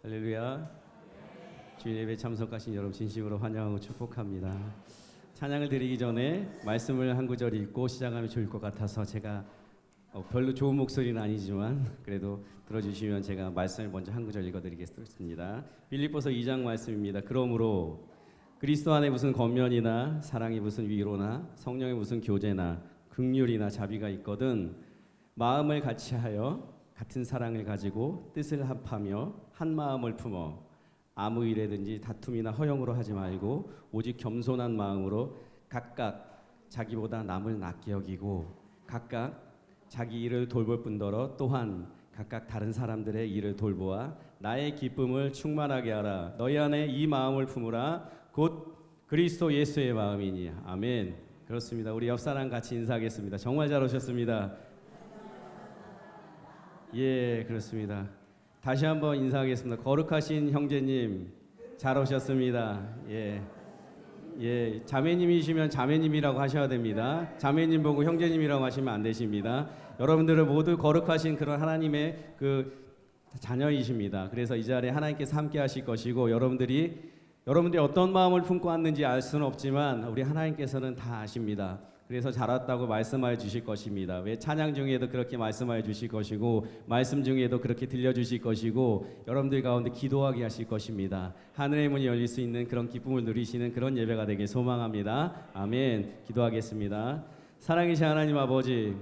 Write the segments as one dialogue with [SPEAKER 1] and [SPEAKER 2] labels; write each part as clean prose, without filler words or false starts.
[SPEAKER 1] 할렐루야. 주일 예배 참석하신 여러분 진심으로 환영하고 축복합니다. 찬양을 드리기 전에 말씀을 한 구절 읽고 시작하면 좋을 것 같아서 제가 별로 좋은 목소리는 아니지만 그래도 들어주시면 제가 말씀을 먼저 한 구절 읽어드리겠습니다. 빌립보서 2장 말씀입니다. 그러므로 그리스도 안에 무슨 권면이나 사랑이 무슨 위로나 성령의 무슨 교제나 긍휼이나 자비가 있거든 마음을 같이하여 같은 사랑을 가지고 뜻을 합하며 한 마음을 품어 아무 일에든지 다툼이나 허영으로 하지 말고 오직 겸손한 마음으로 각각 자기보다 남을 낫게 여기고 각각 자기 일을 돌볼 뿐더러 또한 각각 다른 사람들의 일을 돌보아 나의 기쁨을 충만하게 하라. 너희 안에 이 마음을 품으라. 곧 그리스도 예수의 마음이니. 아멘. 그렇습니다. 우리 옆사람 같이 인사하겠습니다. 정말 잘 오셨습니다. 예, 그렇습니다. 다시 한번 인사하겠습니다. 거룩하신 형제님 잘 오셨습니다. 예, 자매님이시면 자매님이라고 하셔야 됩니다. 자매님 보고 형제님이라고 하시면 안 되십니다. 여러분들은 모두 거룩하신 그런 하나님의 그 자녀이십니다. 그래서 이 자리에 하나님께서 함께 하실 것이고 여러분들이 어떤 마음을 품고 왔는지 알 수는 없지만 우리 하나님께서는 다 아십니다. 그래서 잘 왔다고 말씀하여 주실 것입니다. 왜 찬양 중에도 그렇게 말씀하여 주실 것이고 말씀 중에도 그렇게 들려주실 것이고 여러분들 가운데 기도하게 하실 것입니다. 하늘의 문이 열릴 수 있는 그런 기쁨을 누리시는 그런 예배가 되길 소망합니다. 아멘. 기도하겠습니다. 사랑이신 하나님 아버지,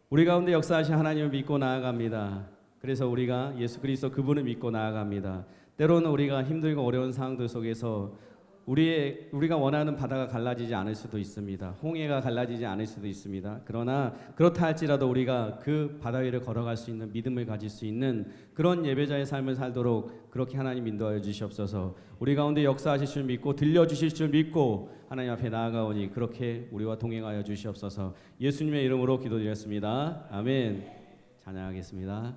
[SPEAKER 1] 우리 가운데 역사하신 하나님을 믿고 나아갑니다. 그래서 우리가 예수 그리스도 그분을 믿고 나아갑니다. 때로는 우리가 힘들고 어려운 상황들 속에서 우리가 원하는 바다가 갈라지지 않을 수도 있습니다. 홍해가 갈라지지 않을 수도 있습니다. 그러나 그렇다 할지라도 우리가 그 바다 위를 걸어갈 수 있는 믿음을 가질 수 있는 그런 예배자의 삶을 살도록 그렇게 하나님 인도하여 주시옵소서. 우리 가운데 역사하실 줄 믿고 들려주실 줄 믿고 하나님 앞에 나아가오니 그렇게 우리와 동행하여 주시옵소서. 예수님의 이름으로 기도드렸습니다. 아멘. 찬양하겠습니다.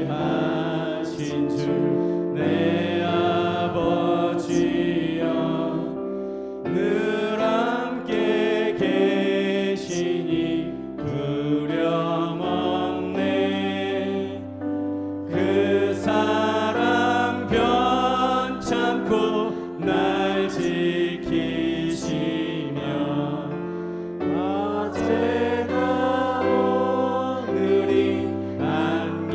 [SPEAKER 2] 신실하신 주 내 아버지여 늘 함께 계시니 두려움없네. 그 사랑 변찮고 날 지키시며 어제나 오늘이 한결같네.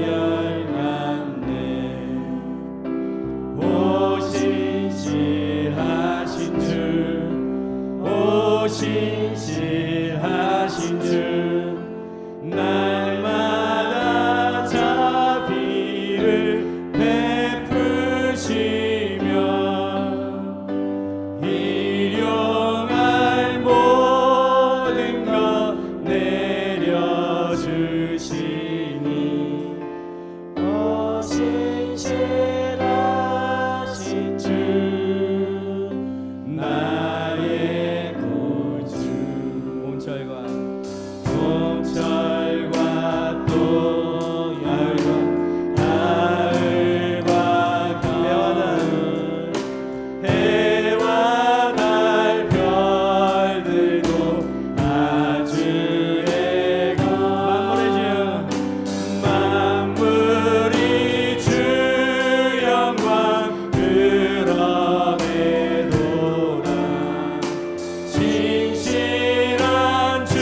[SPEAKER 2] 오 신실하신 주 날마다 자비를 베푸시며 일용할 모든 것 내려주시니 오 신실하신 주 나의 구주. 봄철과 또 가을과 가을 해와 달 별들도 아주의 것 만물이 주 영광 드러내도다. 신실한 주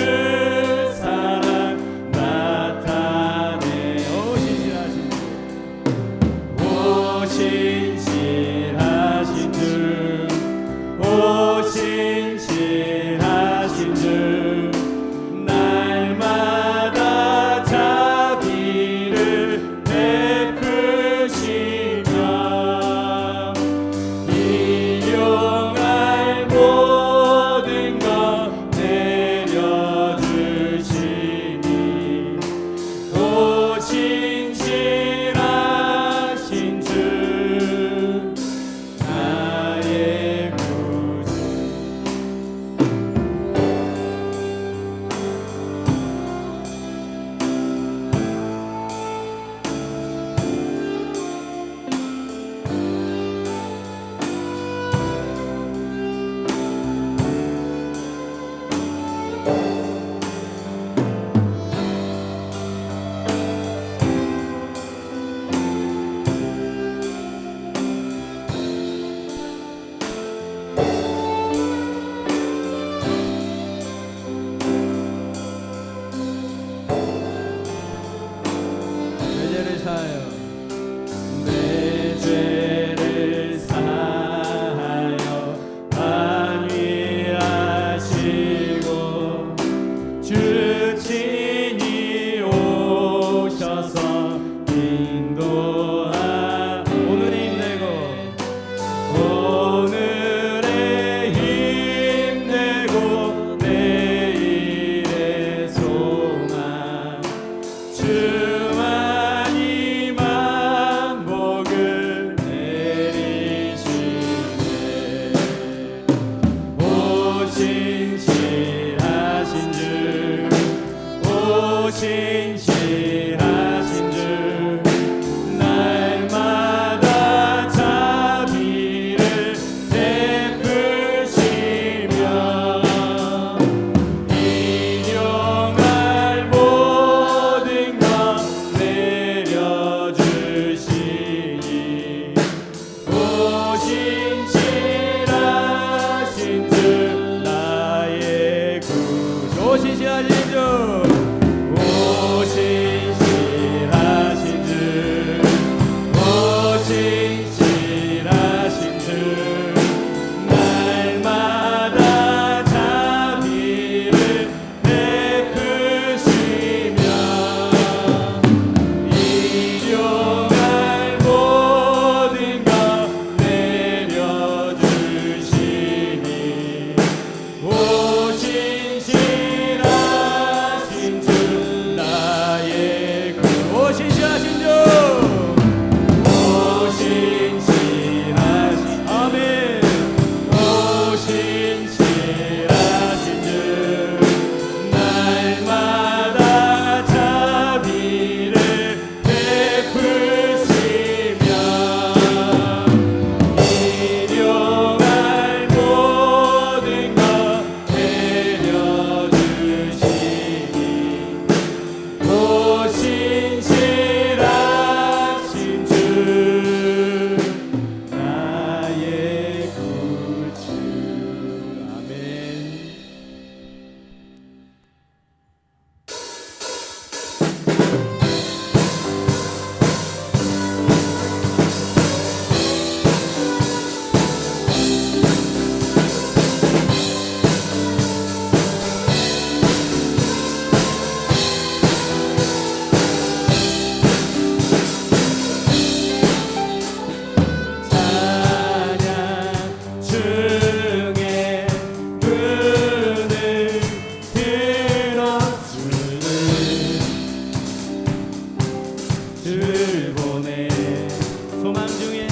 [SPEAKER 1] 신실하신 주
[SPEAKER 2] 오신실하신 주 오신실하신 주 날마다 자비를 베푸시며 일용할 모든 것 내려주시니 오신실하신 주 나의 구
[SPEAKER 1] 오신실하신 주
[SPEAKER 2] 오신실하신
[SPEAKER 1] 아멘
[SPEAKER 2] 오신실하신 주 날마다 자비를 베푸시며 일용할 모든 것 내려주시니 오신실하신 주 나의 구주
[SPEAKER 1] 아멘.
[SPEAKER 2] 찬양 중에 문을 들어주는 주를 보내
[SPEAKER 1] 소망 중에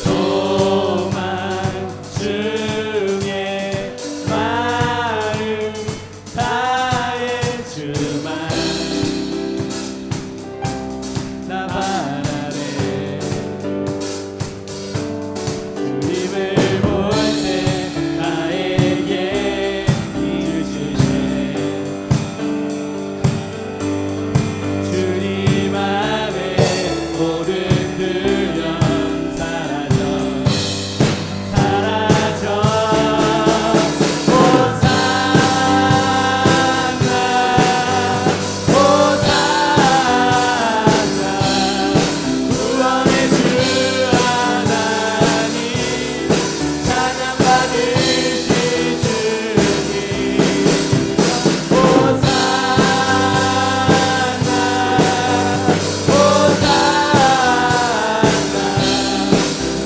[SPEAKER 2] 소망 중에 마음 다해 주만 나 바라네 주님을 볼 때 나에게 이루시네 주님 안에 모든 두려움 사라져 호산나 호산나 구원의 주 하나님 찬양 받으시 주님 호산나 호산나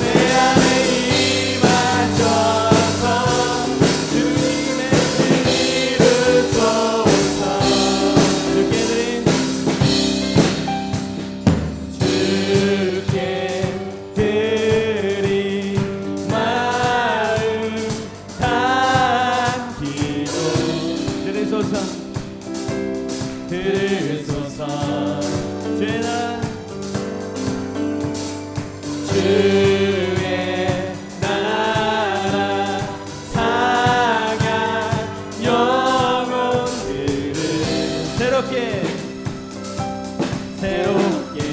[SPEAKER 2] 내 안에 임하셔서 주님의 이루소서 주께 드린 마음 담기도
[SPEAKER 1] 들으소서
[SPEAKER 2] 들으소서
[SPEAKER 1] 죄나
[SPEAKER 2] 주의 나라 상한 영혼들을
[SPEAKER 1] 새롭게
[SPEAKER 2] 새롭게 해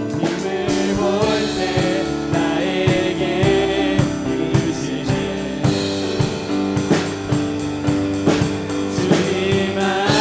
[SPEAKER 2] 주님을 볼 때 나에게 이루시네 주님 안에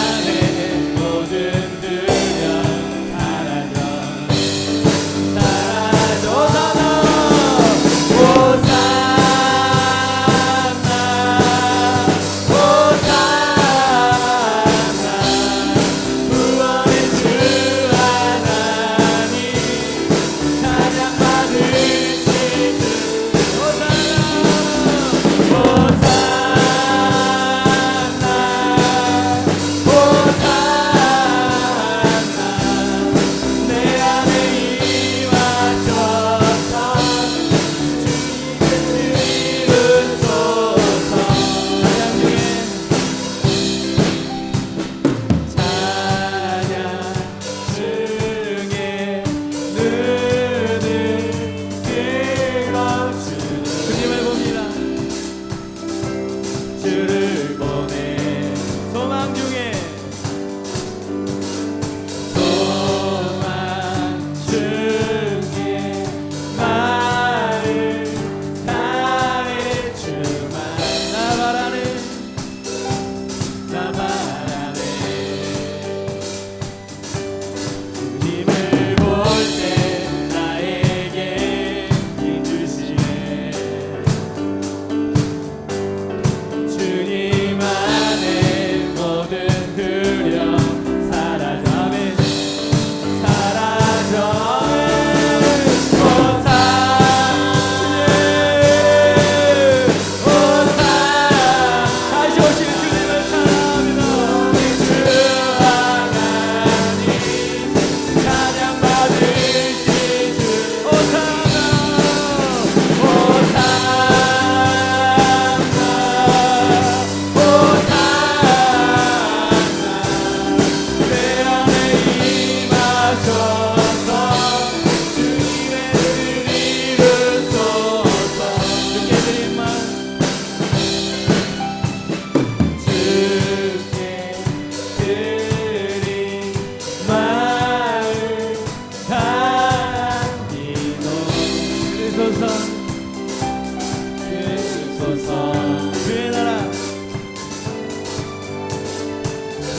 [SPEAKER 2] 하소서.
[SPEAKER 1] 주의 나라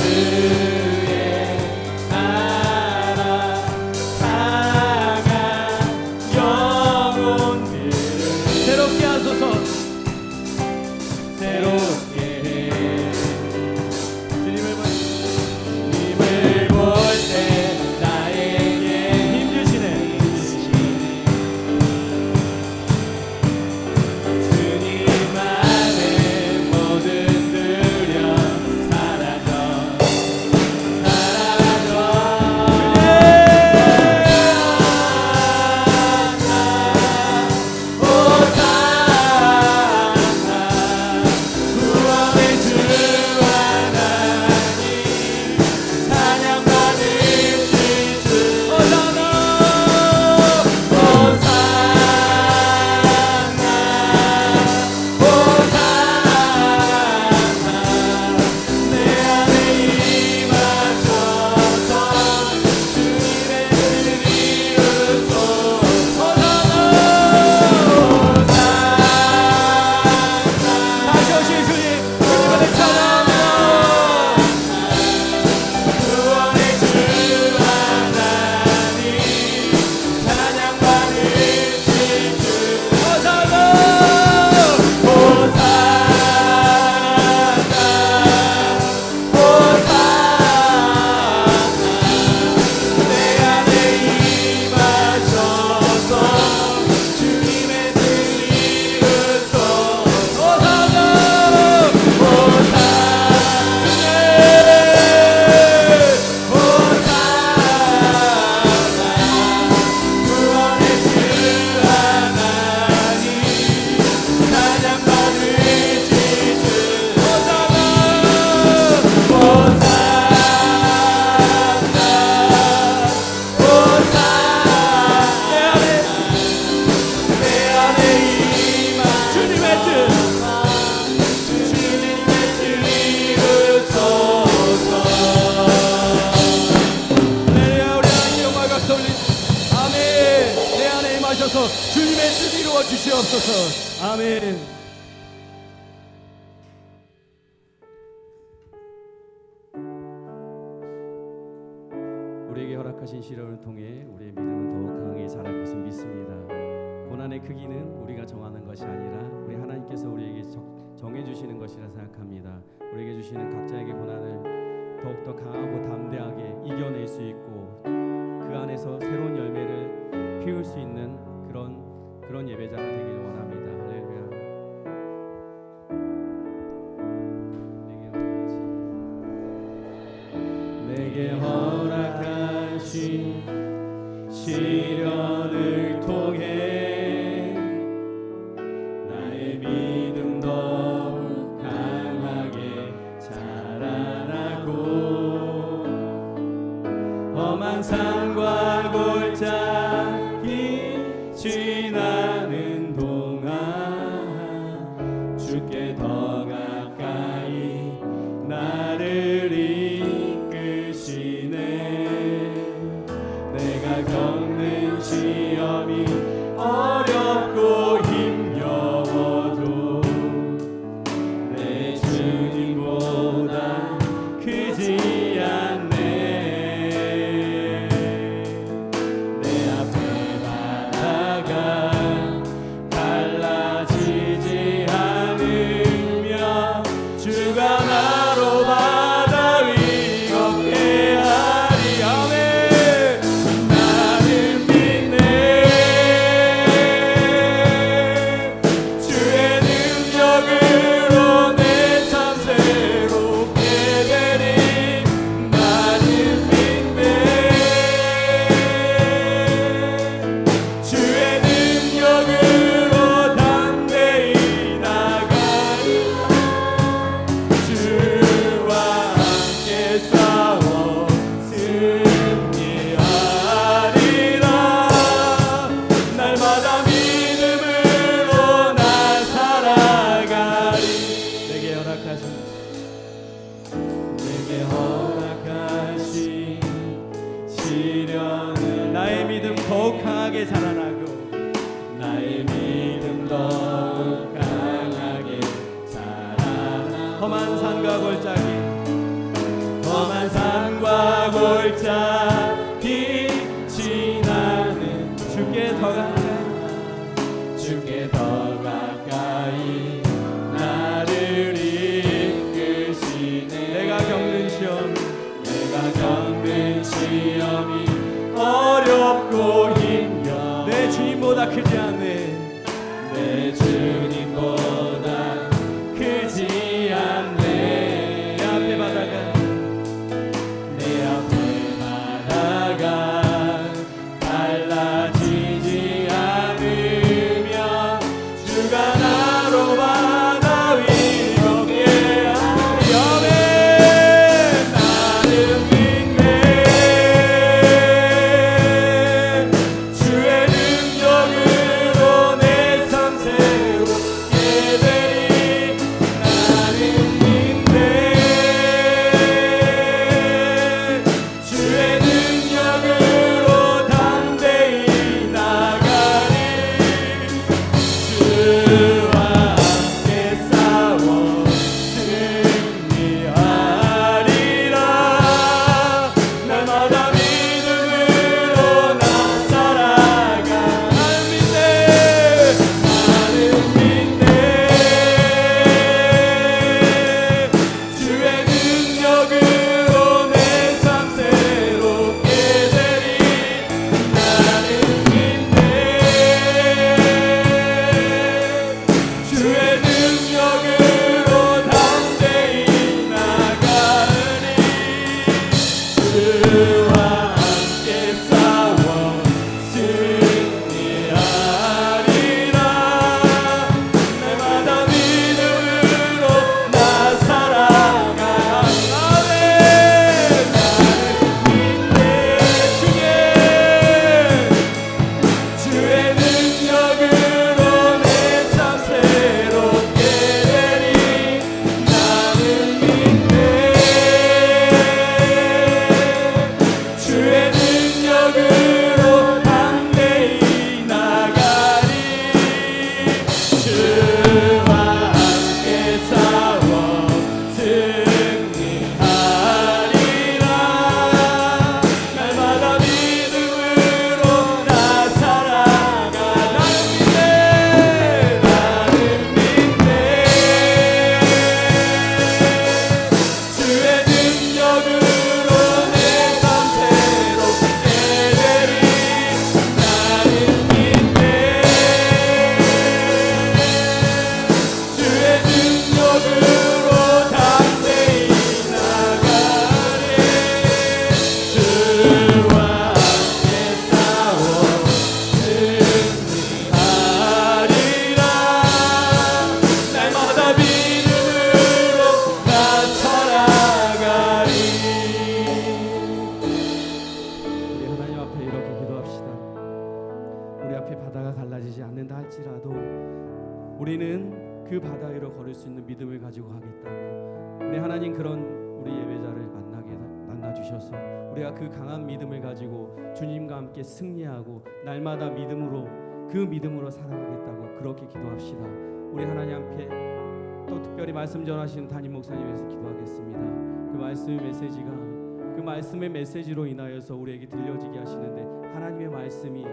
[SPEAKER 2] 주의 나라 상한 영혼들을
[SPEAKER 1] 새롭게 하소서.
[SPEAKER 2] 새롭게 해.
[SPEAKER 1] 주님을 볼
[SPEAKER 2] 주님을 볼 때 나에게
[SPEAKER 1] 힘 주시네.
[SPEAKER 2] 주님 안에 모든 두려움 사라져 호산나 구원의 주 하나님 찬양 받으실 주 호산나 내 안에 임하셔서 주님의 뜻을 이루소서.
[SPEAKER 1] 다시 오신 주님, 주님을 찬양합니다.
[SPEAKER 2] 구원의 주 하나님 찬양 받으실 주 호산나 호산나 내 안에 임하셔서 주님의 뜻 이루소서. 호산나 구원의 주 하나님 찬양 받으실 주 호산나 호산나 내 안에 임하 주님의 뜻 이루소서.
[SPEAKER 1] 할렐루야. 우리 하나님께 영광 박수 올리. 아멘. 내 안에 임하셔서 주님의 뜻 이루어 주시옵소서. 아멘. 우리에게 허락하신 시련을 통해 우리의 믿음은 더욱 강하게 자랄 것을 믿습니다. 고난의 크기는 우리가 정하는 것이 아니라 우리 하나님께서 우리에게 정해주시는 것이라 생각합니다. 우리에게 주시는 각자에게 고난을 더욱더 강하고 담대하게 이겨낼 수 있고 그 안에서 새로운 열매를 피울 수 있는 그런 예배자가 되기를 원합니다. 할렐루야.
[SPEAKER 2] 내게 허락하신 시련을 통해 나의 믿음 더욱 강하게 자라나고 험한 산과 골짜기 지나는 동안 험한 산과 골짜 빛이 나는
[SPEAKER 1] 주께 더 가까이
[SPEAKER 2] 주께 더 가까이 나를 이끄시네.
[SPEAKER 1] 내가 겪는
[SPEAKER 2] 시험이 어렵고 힘겨
[SPEAKER 1] 내 주님보다 크지 않네.
[SPEAKER 2] 내 주님보다 크지 않네.
[SPEAKER 1] 내 앞에 바다가
[SPEAKER 2] 내 앞에 바다가 달라지지 않으면 주가 나로 바다 위 걷게 하려면 나는 믿네. 주의 능력으로 내 삶 새롭게 되리. 나는 믿네. 주의 능력으로 담대히 나가리. 주와 함께 싸워 승리하리라. 날마다 믿음으로 나 살아가. 나는 믿네. 주의 능력으로 내 삶 새롭게 되리. 나는 믿네. 주의 능력으로 담대히 나가리. 주와 함께 싸워 승리하리라. 날마다 믿음으로 나 살아가. 아멘. 나는 믿네. 주의 능력으로 내 삶 새롭게 되리. 나는 믿네. 주의 능력으로 담대히 나가리. 주와 함께 싸워 승리하리라. 날마다 믿음으로 나 살아가. 나는 믿네. 나는 믿네. 주의 능력으로 내 삶 새롭게 되리. 나는 믿네. 주의 능력으로 담대히 나가리. 주와 함께 싸워 승리하리라. 날마다 믿음으로 나 살아가리.
[SPEAKER 1] 우리 하나님 앞에 이렇게 기도합시다. 우리 앞에 바다가 갈라지지 않는다 할지라도 우리는 그 바다 위로 걸을 수 있는 믿음을 가지고 가겠다고. 우리 하나님 그런 우리 예배자를 만나 주셔서 우리가 그 강한 믿음을 가지고 주님과 함께 승리하고 날마다 그 믿음으로 살아가겠다고 그렇게 기도합시다. 우리 하나님 앞에 또 특별히 말씀 전하시는 담임 목사님 위해서 기도하겠습니다. 그 말씀의 메시지로 인하여서 우리에게 들려지게 하시는데 하나님의 말씀이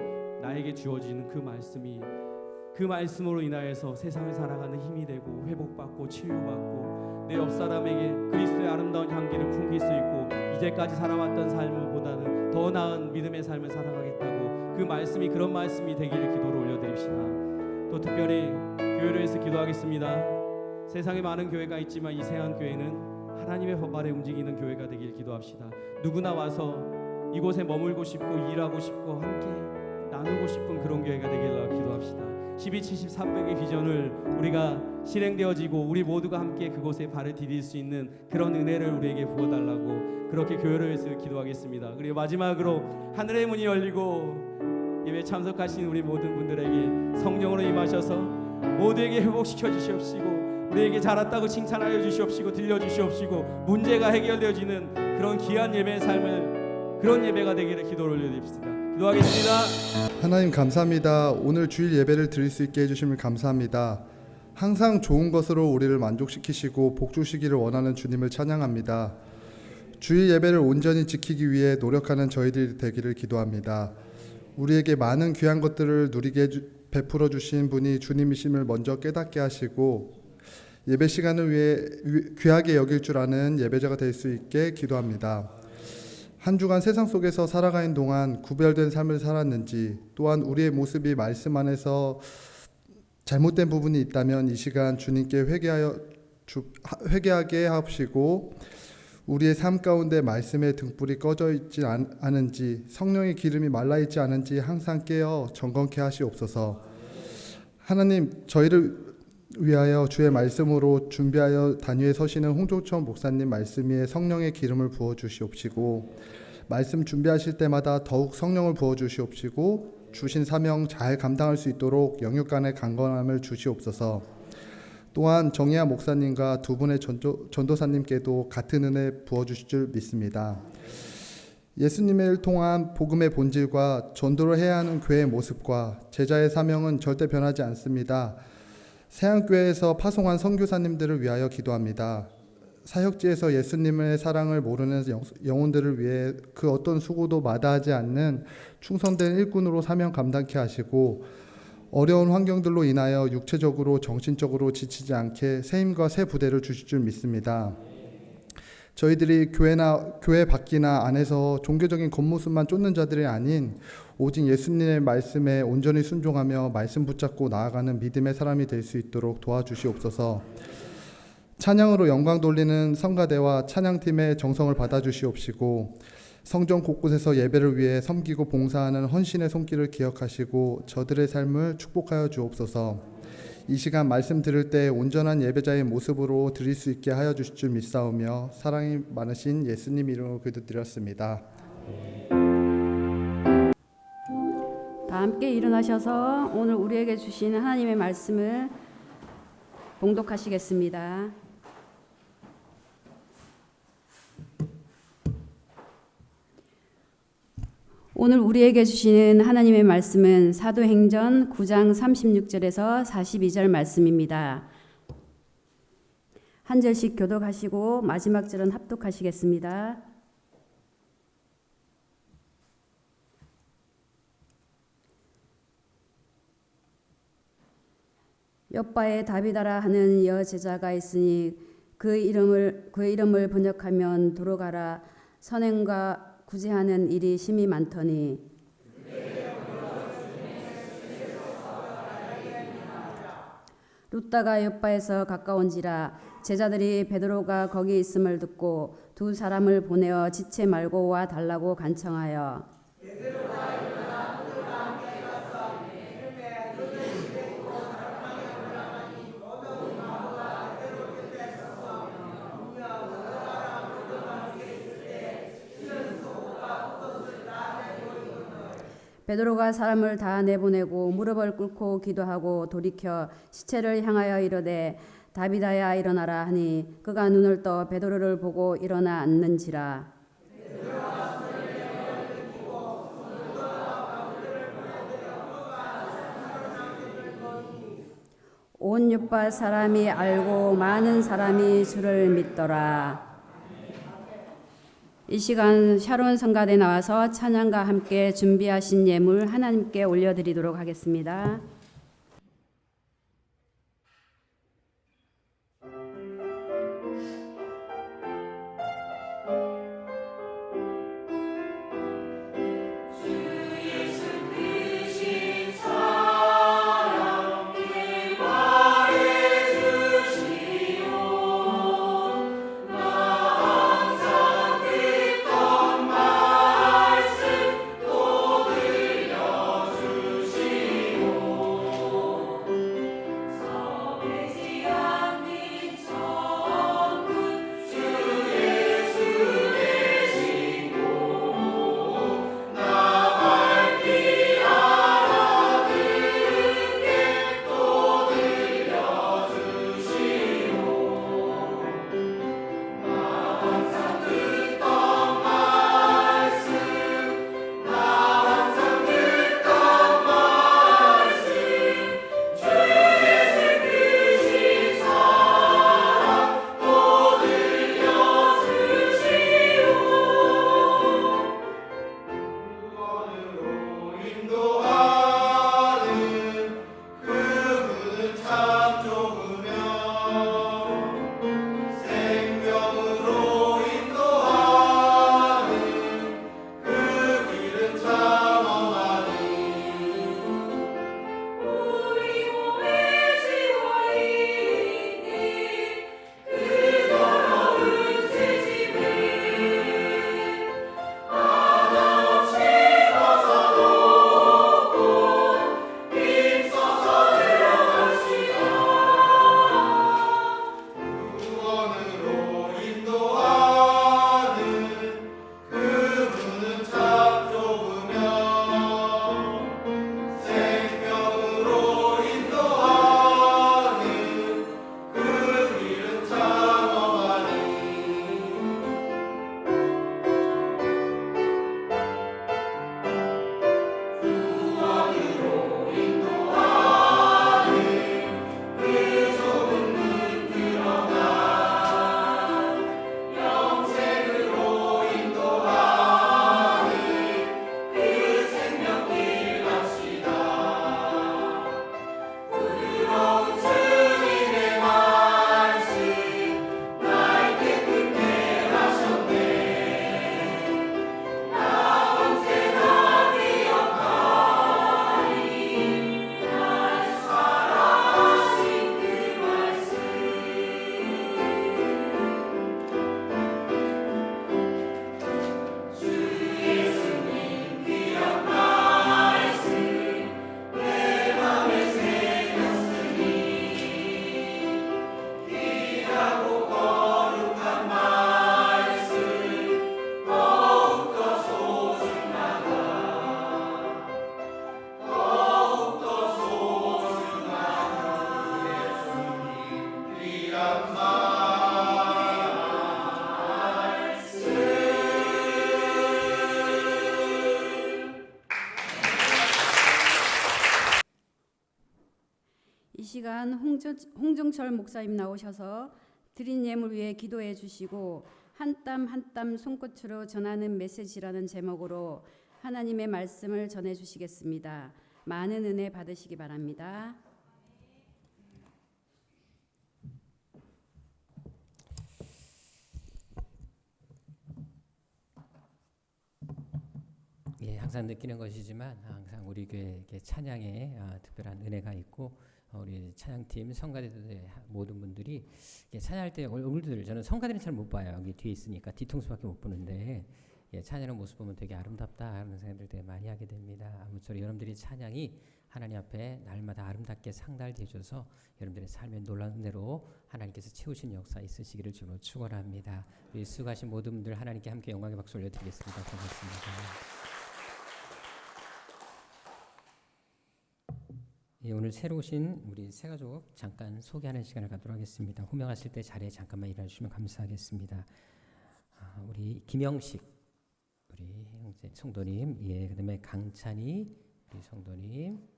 [SPEAKER 1] 나에게 주어지는 그 말씀으로 인하여서 세상을 살아가는 힘이 되고 회복받고 치유받고 내 옆 사람에게 그리스도의 아름다운 향기를 풍길 수 있고 이제까지 살아왔던 삶보다는 더 나은 믿음의 삶을 살아가겠다고 그런 말씀이 되기를 기도로 올려드립시다. 또 특별히 교회를 위해서 기도하겠습니다. 세상에 많은 교회가 있지만 이 세안교회는 하나님의 법 아래 움직이는 교회가 되길 기도합시다. 누구나 와서 이곳에 머물고 싶고 일하고 싶고 함께 나누고 싶은 그런 교회가 되길 기도합시다. 12, 70, 300의 비전을 우리가 실행되어지고 우리 모두가 함께 그곳에 발을 디딜 수 있는 그런 은혜를 우리에게 부어달라고 그렇게 교회를 위해서 기도하겠습니다. 그리고 마지막으로 하늘의 문이 열리고 예배 참석하신 우리 모든 분들에게 성령으로 임하셔서 모두에게 회복시켜 주시옵시고 우리에게 잘했다고 칭찬하여 주시옵시고 들려주시옵시고 문제가 해결되어지는 그런 귀한 예배의 삶을 그런 예배가 되기를 기도를 올려드립시다. 기도하겠습니다.
[SPEAKER 3] 하나님 감사합니다. 오늘 주일 예배를 드릴 수 있게 해주심을 감사합니다. 항상 좋은 것으로 우리를 만족시키시고 복 주시기를 원하는 주님을 찬양합니다. 주일 예배를 온전히 지키기 위해 노력하는 저희들이 되기를 기도합니다. 우리에게 많은 귀한 것들을 누리게 베풀어 주신 분이 주님이심을 먼저 깨닫게 하시고 예배 시간을 위해 귀하게 여길 줄 아는 예배자가 될 수 있게 기도합니다. 한 주간 세상 속에서 살아가는 동안 구별된 삶을 살았는지, 또한 우리의 모습이 말씀 안에서 잘못된 부분이 있다면 이 시간 주님께 회개하게 하시고 우리의 삶 가운데 말씀의 등불이 꺼져 있지 않은지, 성령의 기름이 말라 있지 않은지 항상 깨어 점검케 하시옵소서. 하나님, 저희를 위하여 주의 말씀으로 준비하여 단위에 서시는 홍종천 목사님 말씀 위에 성령의 기름을 부어 주시옵시고, 말씀 준비하실 때마다 더욱 성령을 부어 주시옵시고, 주신 사명 잘 감당할 수 있도록 영육간의 강건함을 주시옵소서. 또한 정희아 목사님과 두 분의 전도사님께도 같은 은혜 부어주실 줄 믿습니다. 예수님을 통한 복음의 본질과 전도를 해야 하는 교회의 모습과 제자의 사명은 절대 변하지 않습니다. 세안교회에서 파송한 선교사님들을 위하여 기도합니다. 사역지에서 예수님의 사랑을 모르는 영혼들을 위해 그 어떤 수고도 마다하지 않는 충성된 일꾼으로 사명 감당케 하시고, 어려운 환경들로 인하여 육체적으로 정신적으로 지치지 않게 새 힘과 새 부대를 주실 줄 믿습니다. 저희들이 교회 밖이나 안에서 종교적인 겉모습만 쫓는 자들이 아닌 오직 예수님의 말씀에 온전히 순종하며 말씀 붙잡고 나아가는 믿음의 사람이 될 수 있도록 도와주시옵소서. 찬양으로 영광 돌리는 성가대와 찬양팀의 정성을 받아주시옵시고, 성전 곳곳에서 예배를 위해 섬기고 봉사하는 헌신의 손길을 기억하시고 저들의 삶을 축복하여 주옵소서. 이 시간 말씀 들을 때 온전한 예배자의 모습으로 드릴 수 있게 하여 주실 줄 믿사오며 사랑이 많으신 예수님 이름으로 기도드렸습니다.
[SPEAKER 4] 다 함께 일어나셔서 오늘 우리에게 주신 하나님의 말씀을 봉독하시겠습니다. 오늘 우리에게 주시는 하나님의 말씀은 사도행전 9장 36절에서 42절 말씀입니다. 한 절씩 교독하시고 마지막 절은 합독하시겠습니다. 욥바에 다비다라 하는 여제자가 있으니 그의 이름을 번역하면 도로가라. 선행과 구제하는 일이 심히 많더니 룻다가 욥바에서 가까운지라. 제자들이 베드로가 거기 있음을 듣고 두 사람을 보내어 지체 말고 와 달라고 간청하여 베드로가 사람을 다 내보내고 무릎을 꿇고 기도하고 돌이켜 시체를 향하여 이르되 다비다야 일어나라 하니 그가 눈을 떠 베드로를 보고 일어나 앉는지라. 온 욥바 사람이 알고 많은 사람이 주를 믿더라. 이 시간 샤론 성가대 나와서 찬양과 함께 준비하신 예물 하나님께 올려드리도록 하겠습니다.
[SPEAKER 2] 주시오
[SPEAKER 4] 이 시간 홍정철 목사님 나오셔서 드린 예물 위해 기도해 주시고 한 땀 한 땀 손끝으로 전하는 메시지라는 제목으로 하나님의 말씀을 전해 주시겠습니다. 많은 은혜 받으시기 바랍니다.
[SPEAKER 5] 예, 항상 느끼는 것이지만 항상 우리 교회에 찬양에 특별한 은혜가 있고 우리 찬양팀 성가대들 모든 분들이 찬양할 때 얼굴들 저는 성가대는 잘 못 봐요. 여기 뒤에 있으니까 뒤통수밖에 못 보는데 찬양하는 모습 보면 되게 아름답다 하는 생각들 되게 많이 하게 됩니다. 아무쪼록 여러분들이 찬양이 하나님 앞에 날마다 아름답게 상달되어 줘서 여러분들의 삶의 놀라운 은혜로 하나님께서 채우신 역사 있으시기를 주로 축원합니다. 우리 수고하신 모든 분들 하나님께 함께 영광의 박수 올려드리겠습니다. 고맙습니다. 예, 오늘 새로 오신 우리 새가족 잠깐 소개하는 시간을 갖도록 하겠습니다. 호명하실 때 자리에 잠깐만 일어나주시면 감사하겠습니다. 우리 김영식 우리 형제 성도님, 예, 그다음에 강찬희 우리 성도님,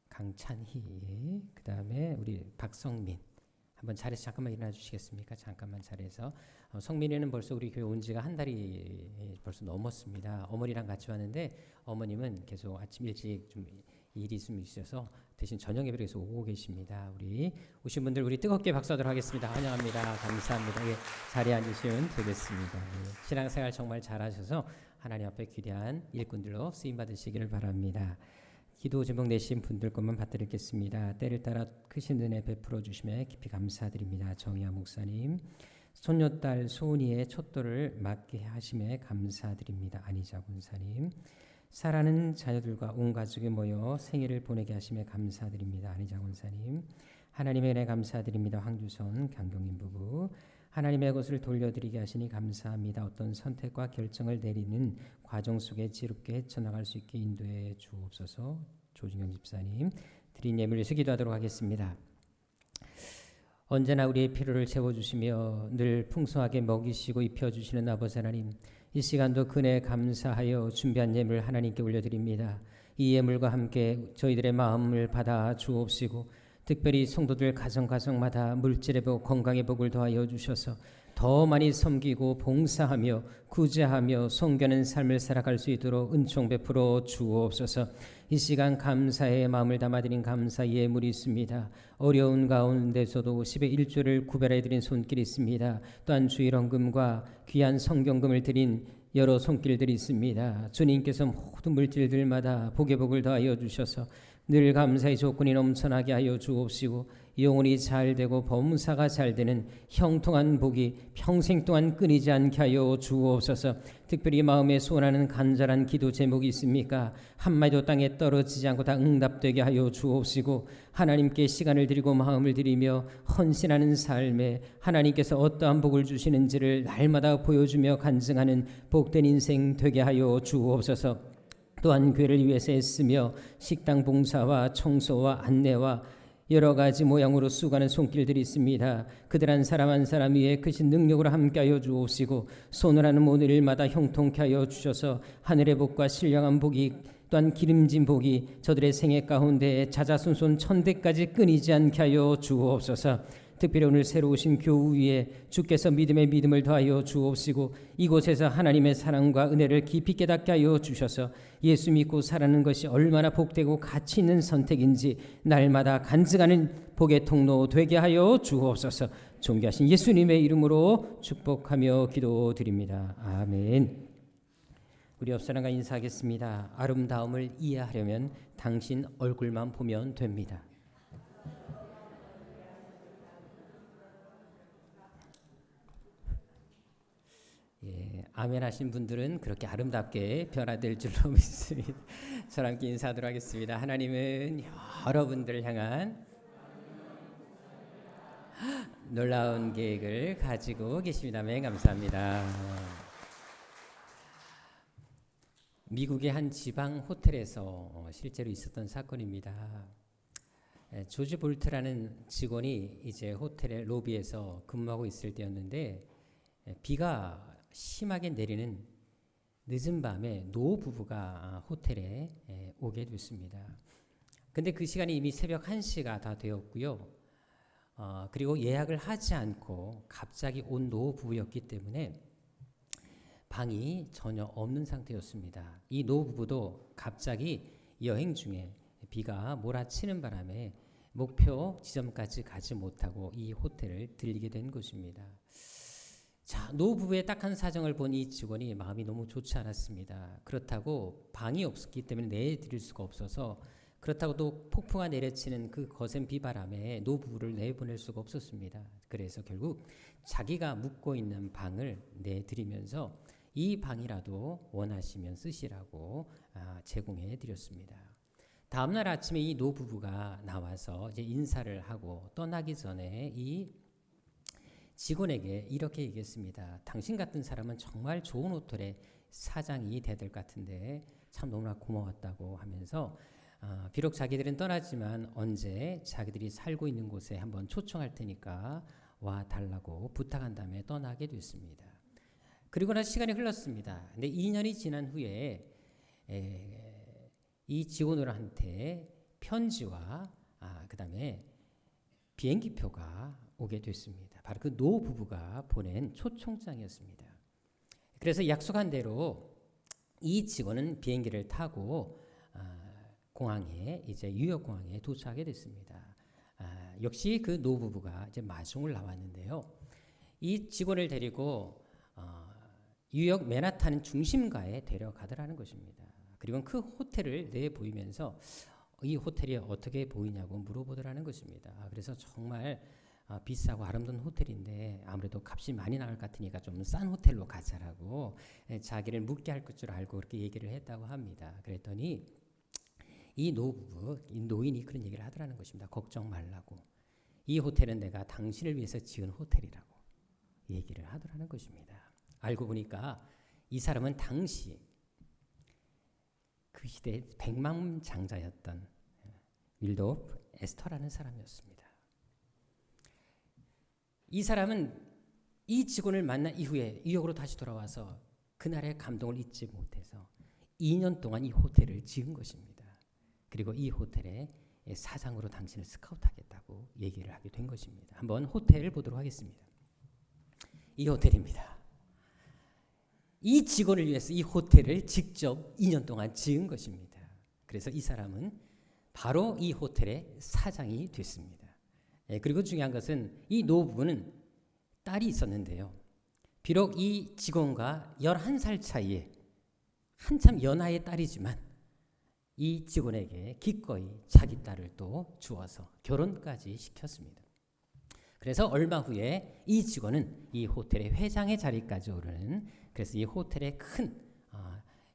[SPEAKER 5] 강찬희, 예, 그다음에 우리 박성민 한번 자리에서 잠깐만 일어나 주시겠습니까? 잠깐만 자리에서. 성민이는 벌써 우리 교회 온 지가 한 달이 벌써 넘었습니다. 어머니랑 같이 왔는데 어머님은 계속 아침 일찍 좀 일이 좀 있어서 대신 저녁 예배를 계속 오고 계십니다. 우리 오신 분들 우리 뜨겁게 박수하도록 하겠습니다. 환영합니다. 감사합니다. 예, 자리에 앉으시면 되겠습니다. 예, 신앙생활 정말 잘하셔서 하나님 앞에 귀한 일꾼들로 쓰임 받으시기를 바랍니다. 기도 제목 내신 분들 것만 받드리겠습니다. 때를 따라 크신 은혜 베풀어 주심에 깊이 감사드립니다. 정희아 목사님, 손녀딸 소은이의 촛돌을 맡게 하심에 감사드립니다. 안희자 군사님, 사랑하는 자녀들과 온 가족이 모여 생일을 보내게 하심에 감사드립니다. 안희자 군사님, 하나님의 은혜 감사드립니다. 황주선, 강경림 부부, 하나님의 것을 돌려드리게 하시니 감사합니다. 어떤 선택과 결정을 내리는 과정 속에 지혜롭게 헤쳐나갈 수 있게 인도해 주옵소서. 조중현 집사님, 드린 예물 위해서 기도하도록 하겠습니다. 언제나 우리의 필요를 채워주시며 늘 풍성하게 먹이시고 입혀주시는 아버지 하나님, 이 시간도 그네 감사하여 준비한 예물 하나님께 올려드립니다. 이 예물과 함께 저희들의 마음을 받아 주옵시고 특별히 성도들 가정마다 물질의 복, 건강의 복을 더하여 주셔서 더 많이 섬기고 봉사하며 구제하며 섬기는 삶을 살아갈 수 있도록 은총 베풀어 주옵소서. 이 시간 감사의 마음을 담아드린 감사 예물이 있습니다. 어려운 가운데서도 10의 1조를 구별해드린 손길이 있습니다. 또한 주일 헌금과 귀한 성경금을 드린 여러 손길들이 있습니다. 주님께서 모든 물질들마다 복의 복을 더하여 주셔서 늘 감사의 조건이 넘쳐나게 하여 주옵시고 영혼이 잘되고 범사가 잘되는 형통한 복이 평생 동안 끊이지 않게 하여 주옵소서. 특별히 마음에 소원하는 간절한 기도 제목이 있습니까? 한마디도 땅에 떨어지지 않고 다 응답되게 하여 주옵시고 하나님께 시간을 드리고 마음을 드리며 헌신하는 삶에 하나님께서 어떠한 복을 주시는지를 날마다 보여주며 간증하는 복된 인생 되게 하여 주옵소서. 또한 교회를 위해서 애쓰며 식당 봉사와 청소와 안내와 여러 가지 모양으로 수고하는 손길들이 있습니다. 그들 한 사람 위에 크신 능력으로 함께하여 주옵시고 손을 하는 모든 일마다 형통케 하여 주셔서 하늘의 복과 신령한 복이 또한 기름진 복이 저들의 생애 가운데 자자손손 천대까지 끊이지 않게 하여 주옵소서. 특별히 오늘 새로 오신 교우 위에 주께서 믿음의 믿음을 더하여 주옵시고 이곳에서 하나님의 사랑과 은혜를 깊이 깨닫게 하여 주셔서 예수 믿고 살아가는 것이 얼마나 복되고 가치 있는 선택인지 날마다 간증하는 복의 통로 되게 하여 주옵소서. 존귀하신 예수님의 이름으로 축복하며 기도드립니다. 아멘. 우리 옆 사람과 인사하겠습니다. 아름다움을 이해하려면 당신 얼굴만 보면 됩니다. 예, 아멘 하신 분들은 그렇게 아름답게 변화될 줄로 믿습니다. 저랑 함께 인사하도록 하겠습니다. 하나님은 여러분들을 향한 놀라운 계획을 가지고 계십니다. 아멘. 감사합니다. 미국의 한 지방 호텔에서 실제로 있었던 사건입니다. 조지 볼트라는 직원이 이제 호텔의 로비에서 근무하고 있을 때였는데 비가 심하게 내리는 늦은 밤에 노 부부가 호텔에 오게 됐습니다. 근데 그 시간이 이미 새벽 1시가 다 되었고요. 그리고 예약을 하지 않고 갑자기 온 노 부부였기 때문에 방이 전혀 없는 상태였습니다. 이 노 부부도 갑자기 여행 중에 비가 몰아치는 바람에 목표 지점까지 가지 못하고 이 호텔을 들리게 된 것입니다. 자, 노 부부의 딱한 사정을 본 이 직원이 마음이 너무 좋지 않았습니다. 그렇다고 방이 없었기 때문에 내드릴 수가 없어서, 그렇다고 또 폭풍가 내려치는 그 거센 비바람에 노 부부를 내보낼 수가 없었습니다. 그래서 결국 자기가 묵고 있는 방을 내드리면서 이 방이라도 원하시면 쓰시라고 제공해 드렸습니다. 다음날 아침에 이 노 부부가 나와서 이제 인사를 하고 떠나기 전에 이 직원에게 이렇게 얘기했습니다. 당신 같은 사람은 정말 좋은 호텔의 사장이 돼야 될 것 같은데 참 너무나 고마웠다고 하면서 비록 자기들은 떠나지만 언제 자기들이 살고 있는 곳에 한번 초청할 테니까 와 달라고 부탁한 다음에 떠나게 됐습니다. 그리고 나서 시간이 흘렀습니다. 근데 2년이 지난 후에 이 직원들한테 편지와 그다음에 비행기표가 오게 됐습니다. 바로 그 노 부부가 보낸 초청장이었습니다. 그래서 약속한 대로 이 직원은 비행기를 타고 공항에 이제 뉴욕 공항에 도착하게 됐습니다. 역시 그 노 부부가 이제 마중을 나왔는데요. 이 직원을 데리고 뉴욕 맨하탄 중심가에 데려가더라는 것입니다. 그리고 그 호텔을 내보이면서 이 호텔이 어떻게 보이냐고 물어보더라는 것입니다. 그래서 정말 비싸고 아름다운 호텔인데 아무래도 값이 많이 나올 것 같으니까 좀 싼 호텔로 가자라고 자기를 묵게 할 줄 알고 그렇게 얘기를 했다고 합니다. 그랬더니 이 노부부, 이 노인이 그런 얘기를 하더라는 것입니다. 걱정 말라고. 이 호텔은 내가 당신을 위해서 지은 호텔이라고 얘기를 하더라는 것입니다. 알고 보니까 이 사람은 당시 그 시대의 백만장자였던 윌도프 에스터라는 사람이었습니다. 이 사람은 이 직원을 만난 이후에 뉴욕으로 다시 돌아와서 그날의 감동을 잊지 못해서 2년 동안 이 호텔을 지은 것입니다. 그리고 이 호텔의 사장으로 당신을 스카우트하겠다고 얘기를 하게 된 것입니다. 한번 호텔을 보도록 하겠습니다. 이 호텔입니다. 이 직원을 위해서 이 호텔을 직접 2년 동안 지은 것입니다. 그래서 이 사람은 바로 이 호텔의 사장이 됐습니다. 그리고 중요한 것은 이 노부부는 딸이 있었는데요. 비록 이 직원과 11살 차이에 한참 연하의 딸이지만 이 직원에게 기꺼이 자기 딸을 또 주어서 결혼까지 시켰습니다. 그래서 얼마 후에 이 직원은 이 호텔의 회장의 자리까지 오르는, 그래서 이 호텔의 큰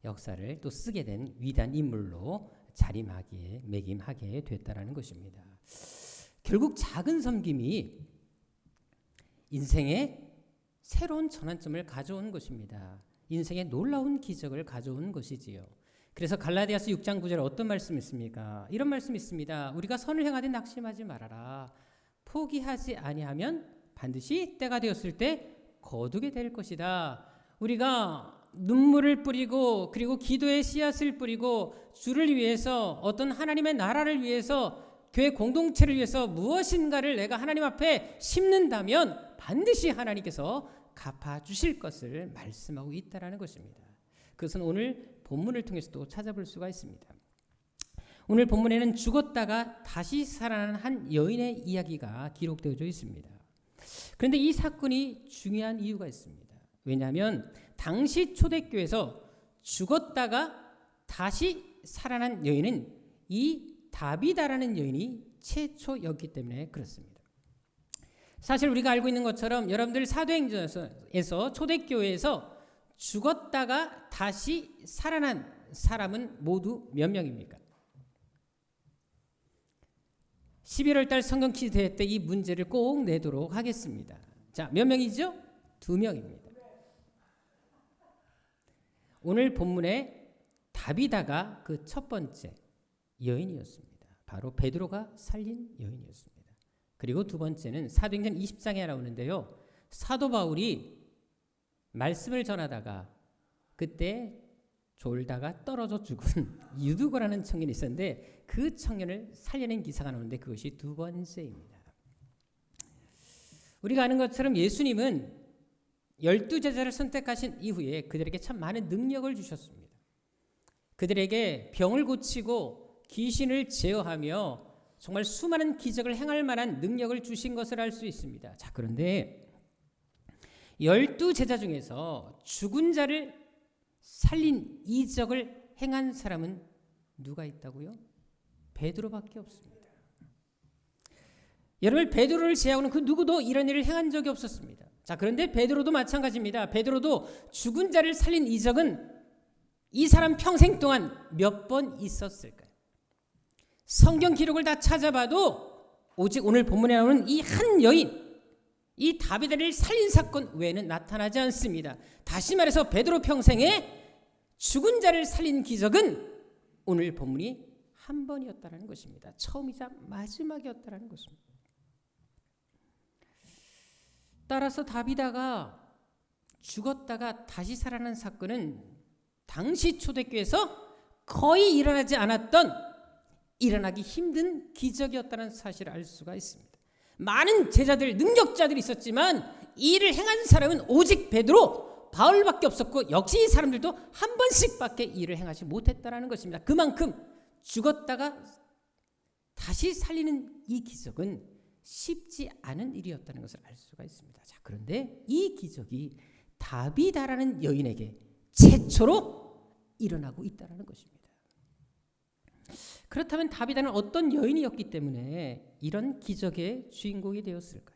[SPEAKER 5] 역사를 또 쓰게 된 위대한 인물로 자리매김하게 됐다라는 것입니다. 결국 작은 섬김이 인생의 새로운 전환점을 가져온 것입니다. 인생의 놀라운 기적을 가져온 것이지요. 그래서 갈라디아서 6장 9절에 어떤 말씀이 있습니까? 이런 말씀이 있습니다. 우리가 선을 행하되 낙심하지 말아라. 포기하지 아니하면 반드시 때가 되었을 때 거두게 될 것이다. 우리가 눈물을 뿌리고 그리고 기도의 씨앗을 뿌리고 주를 위해서, 어떤 하나님의 나라를 위해서, 교회 공동체를 위해서 무엇인가를 내가 하나님 앞에 심는다면 반드시 하나님께서 갚아주실 것을 말씀하고 있다라는 것입니다. 그것은 오늘 본문을 통해서도 찾아볼 수가 있습니다. 오늘 본문에는 죽었다가 다시 살아난 한 여인의 이야기가 기록되어져 있습니다. 그런데 이 사건이 중요한 이유가 있습니다. 왜냐하면 당시 초대교회에서 죽었다가 다시 살아난 여인은 이 다비다라는 여인이 최초였기 때문에 그렇습니다. 사실 우리가 알고 있는 것처럼 여러분들 사도행전에서 초대교회에서 죽었다가 다시 살아난 사람은 모두 몇 명입니까? 11월 달 성경 퀴즈 대회 때 이 문제를 꼭 내도록 하겠습니다. 자, 몇 명이죠? 2명입니다. 오늘 본문에 다비다가 그 첫 번째 여인이었습니다. 바로 베드로가 살린 여인이었습니다. 그리고 두 번째는 사도행전 20장에 나오는데요. 사도 바울이 말씀을 전하다가 그때 졸다가 떨어져 죽은 유두고라는 청년이 있었는데 그 청년을 살려낸 기사가 나오는데 그것이 두 번째입니다. 우리가 아는 것처럼 예수님은 12제자를 선택하신 이후에 그들에게 참 많은 능력을 주셨습니다. 그들에게 병을 고치고 귀신을 제어하며 정말 수많은 기적을 행할 만한 능력을 주신 것을 알 수 있습니다. 자, 그런데 12제자 중에서 죽은 자를 살린 이적을 행한 사람은 누가 있다고요? 베드로밖에 없습니다. 여러분, 베드로를 제외하고는 그 누구도 이런 일을 행한 적이 없었습니다. 자, 그런데 베드로도 마찬가지입니다. 베드로도 죽은 자를 살린 이적은 이 사람 평생 동안 몇 번 있었을까요? 성경 기록을 다 찾아봐도 오직 오늘 본문에 나오는 이 한 여인, 이 다비다를 살린 사건 외에는 나타나지 않습니다. 다시 말해서 베드로 평생에 죽은 자를 살린 기적은 오늘 본문이 한 번이었다는 것입니다. 처음이자 마지막이었다는 것입니다. 따라서 다비다가 죽었다가 다시 살아난 사건은 당시 초대교회에서 거의 일어나지 않았던, 일어나기 힘든 기적이었다는 사실을 알 수가 있습니다. 많은 제자들, 능력자들이 있었지만 이 일을 행한 사람은 오직 베드로, 바울밖에 없었고 역시 이 사람들도 한 번씩밖에 일을 행하지 못했다는 것입니다. 그만큼 죽었다가 다시 살리는 이 기적은 쉽지 않은 일이었다는 것을 알 수가 있습니다. 자, 그런데 이 기적이 다비다라는 여인에게 최초로 일어나고 있다는 것입니다. 그렇다면 다비다는 어떤 여인이었기 때문에 이런 기적의 주인공이 되었을까요?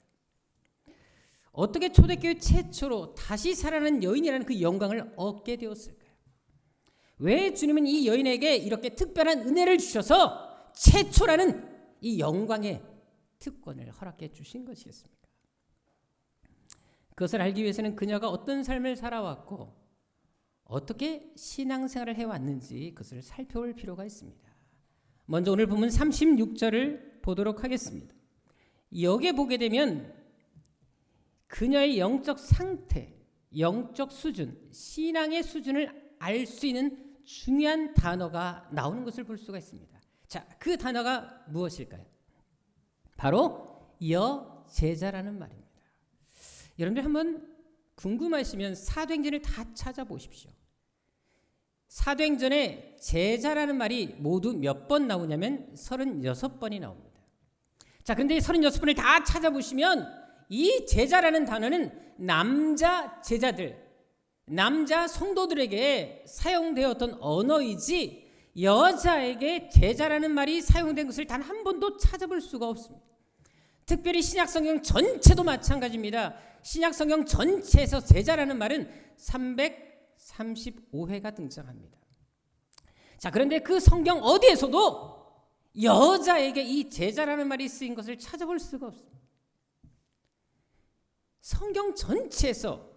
[SPEAKER 5] 어떻게 초대교회 최초로 다시 살아난 여인이라는 그 영광을 얻게 되었을까요? 왜 주님은 이 여인에게 이렇게 특별한 은혜를 주셔서 최초라는 이 영광의 특권을 허락해 주신 것이겠습니까? 그것을 알기 위해서는 그녀가 어떤 삶을 살아왔고 어떻게 신앙생활을 해왔는지 그것을 살펴볼 필요가 있습니다. 먼저 오늘 본문 36절을 보도록 하겠습니다. 여기에 보게 되면 그녀의 영적 상태, 영적 수준, 신앙의 수준을 알 수 있는 중요한 단어가 나오는 것을 볼 수가 있습니다. 자, 그 단어가 무엇일까요? 바로 여제자라는 말입니다. 여러분들 한번 궁금하시면 사도행전을 다 찾아보십시오. 사도행전에 제자라는 말이 모두 몇 번 나오냐면 36번이 나옵니다. 자, 그런데 36번을 다 찾아보시면 이 제자라는 단어는 남자 제자들, 남자 성도들에게 사용되었던 언어이지 여자에게 제자라는 말이 사용된 것을 단 한 번도 찾아볼 수가 없습니다. 특별히 신약성경 전체도 마찬가지입니다. 신약성경 전체에서 제자라는 말은 335회가 등장합니다. 자, 그런데 그 성경 어디에서도 여자에게 이 제자라는 말이 쓰인 것을 찾아볼 수가 없습니다. 성경 전체에서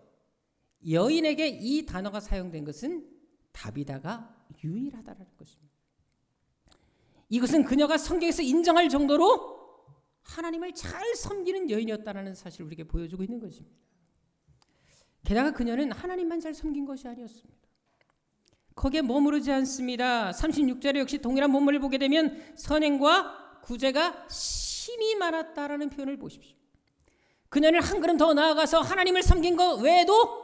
[SPEAKER 5] 여인에게 이 단어가 사용된 것은 다비다가 유일하다는 것입니다. 이것은 그녀가 성경에서 인정할 정도로 하나님을 잘 섬기는 여인이었다는 사실을 우리에게 보여주고 있는 것입니다. 게다가 그녀는 하나님만 잘 섬긴 것이 아니었습니다. 거기에 머무르지 않습니다. 36절에 역시 동일한 본문을 보게 되면 선행과 구제가 심히 많았다라는 표현을 보십시오. 그녀는 한 걸음 더 나아가서 하나님을 섬긴 것 외에도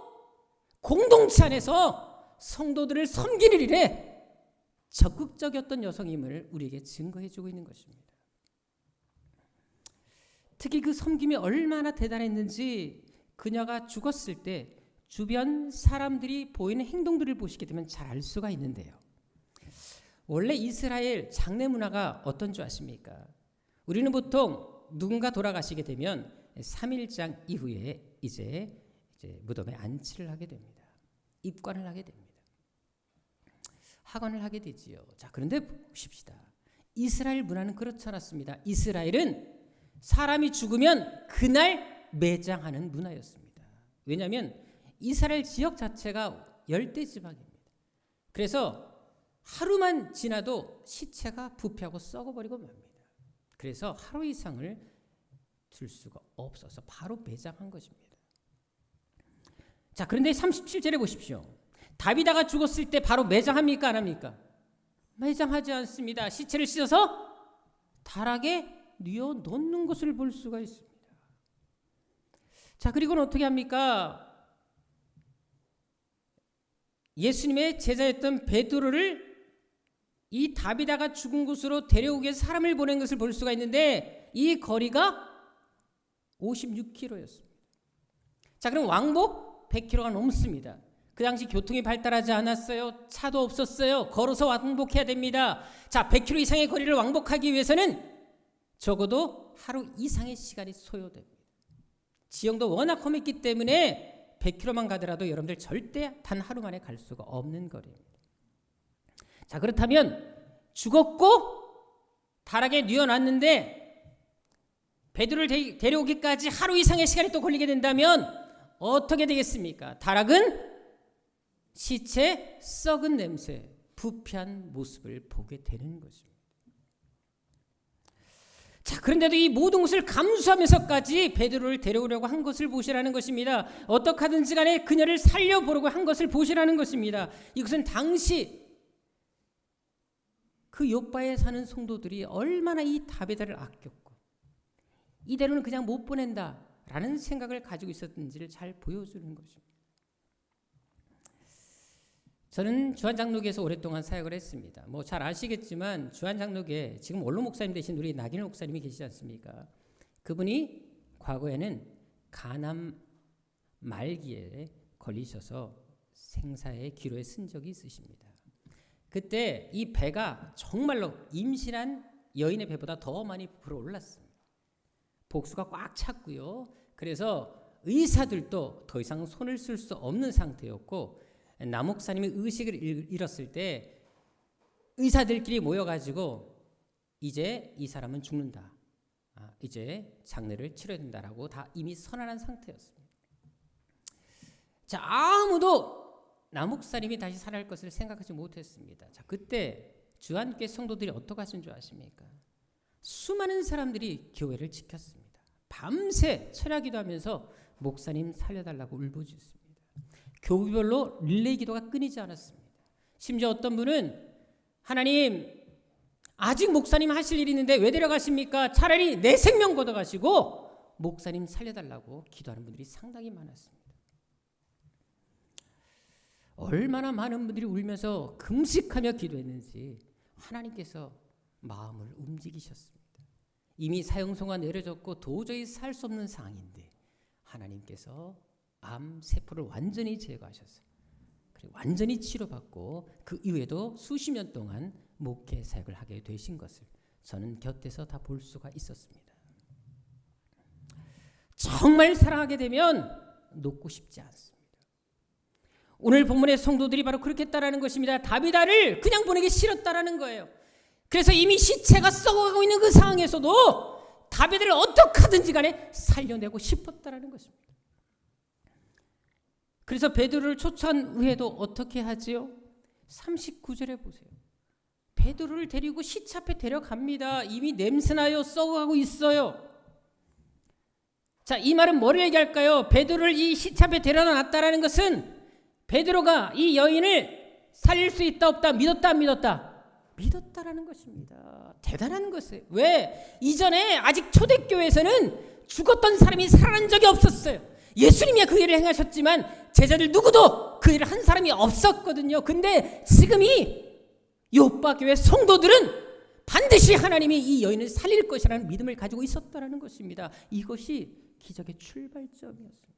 [SPEAKER 5] 공동체 안에서 성도들을 섬기는 일에 적극적이었던 여성임을 우리에게 증거해주고 있는 것입니다. 특히 그 섬김이 얼마나 대단했는지 그녀가 죽었을 때 주변 사람들이 보이는 행동들을 보시게 되면 잘 알 수가 있는데요. 원래 이스라엘 장례 문화가 어떤 줄 아십니까? 우리는 보통 누군가 돌아가시게 되면 3일장 이후에 이제 무덤에 안치를 하게 됩니다. 입관을 하게 됩니다. 하관을 하게 되지요. 자, 그런데 보십시다. 이스라엘 문화는 그렇지 않았습니다. 이스라엘은 사람이 죽으면 그날 매장하는 문화였습니다. 왜냐하면 이스라엘 지역 자체가 열대 지방입니다. 그래서 하루만 지나도 시체가 부패하고 썩어버리고 맙니다. 그래서 하루 이상을 둘 수가 없어서 바로 매장한 것입니다. 자, 그런데 37절에 보십시오. 다비다가 죽었을 때 바로 매장합니까? 안 합니까? 매장하지 않습니다. 시체를 씻어서 다락에 뉘어 놓는 것을 볼 수가 있습니다. 자, 그리고는 어떻게 합니까? 예수님의 제자였던 베드로를 이 다비다가 죽은 곳으로 데려오기 위해서 사람을 보낸 것을 볼 수가 있는데 이 거리가 56km였습니다. 자, 그럼 왕복 100km가 넘습니다. 그 당시 교통이 발달하지 않았어요. 차도 없었어요. 걸어서 왕복해야 됩니다. 자, 100km 이상의 거리를 왕복하기 위해서는 적어도 하루 이상의 시간이 소요됩니다. 지형도 워낙 험했기 때문에 100km만 가더라도 여러분들 절대 단 하루 만에 갈 수가 없는 거리입니다. 자, 그렇다면 죽었고 다락에 뉘어놨는데 베드로를 데려오기까지 하루 이상의 시간이 또 걸리게 된다면 어떻게 되겠습니까? 다락은 시체 썩은 냄새, 부패한 모습을 보게 되는 것입니다. 자, 그런데도 이 모든 것을 감수하면서까지 베드로를 데려오려고 한 것을 보시라는 것입니다. 어떻게 하든지 간에 그녀를 살려보려고 한 것을 보시라는 것입니다. 이것은 당시 그 요바에 사는 성도들이 얼마나 이 다비다를 아꼈고 이대로는 그냥 못 보낸다라는 생각을 가지고 있었는지를 잘 보여주는 것입니다. 저는 주한장로교에서 오랫동안 사역을 했습니다. 뭐 잘 아시겠지만 주한장로교에 지금 원로 목사님 되신 우리 나균 목사님이 계시지 않습니까? 그분이 과거에는 간암 말기에 걸리셔서 생사의 기로에 쓴 적이 있으십니다. 그때 이 배가 정말로 임신한 여인의 배보다 더 많이 불어올랐습니다. 복수가 꽉 찼고요. 그래서 의사들도 더 이상 손을 쓸 수 없는 상태였고 나 목사님이 의식을 잃었을 때 의사들끼리 모여가지고 이제 이 사람은 죽는다. 이제 장례를 치러야 된다라고 다 이미 선언한 상태였습니다. 자, 아무도 나 목사님이 다시 살아날 것을 생각하지 못했습니다. 자, 그때 주한교회 성도들이 어떻게 하신 줄 아십니까? 수많은 사람들이 교회를 지켰습니다. 밤새 철야기도 하면서 목사님 살려달라고 울부짖습니다. 교구별로 릴레이 기도가 끊이지 않았습니다. 심지어 어떤 분은 하나님 아직 목사님 하실 일이 있는데 왜 데려가십니까? 차라리 내 생명 걷어가시고 목사님 살려달라고 기도하는 분들이 상당히 많았습니다. 얼마나 많은 분들이 울면서 금식하며 기도했는지 하나님께서 마음을 움직이셨습니다. 이미 사형송가 내려졌고 도저히 살 수 없는 상황인데 하나님께서 암 세포를 완전히 제거하셨어요. 그리고 완전히 치료받고 그 이후에도 수십 년 동안 목회 사역을 하게 되신 것을 저는 곁에서 다 볼 수가 있었습니다. 정말 사랑하게 되면 놓고 싶지 않습니다. 오늘 본문의 성도들이 바로 그렇게 했다라는 것입니다. 다비다를 그냥 보내기 싫었다라는 거예요. 그래서 이미 시체가 썩어가고 있는 그 상황에서도 다비다를 어떻게 하든지 간에 살려내고 싶었다라는 것입니다. 그래서 베드로를 초청한 후에도 어떻게 하지요? 39절에 보세요. 베드로를 데리고 시체 앞에 데려갑니다. 이미 냄새나요. 썩어가고 있어요. 자, 이 말은 뭐를 얘기할까요? 베드로를 이 시체 앞에 데려다 놨다라는 것은 베드로가 이 여인을 살릴 수 있다 없다, 믿었다 안 믿었다? 믿었다라는 것입니다. 대단한 것이에요. 왜? 이전에 아직 초대교회에서는 죽었던 사람이 살아난 적이 없었어요. 예수님이 그 일을 행하셨지만 제자들 누구도 그 일을 한 사람이 없었거든요. 근데 지금 이 요빠 교회 성도들은 반드시 하나님이 이 여인을 살릴 것이라는 믿음을 가지고 있었다라는 것입니다. 이것이 기적의 출발점이었습니다.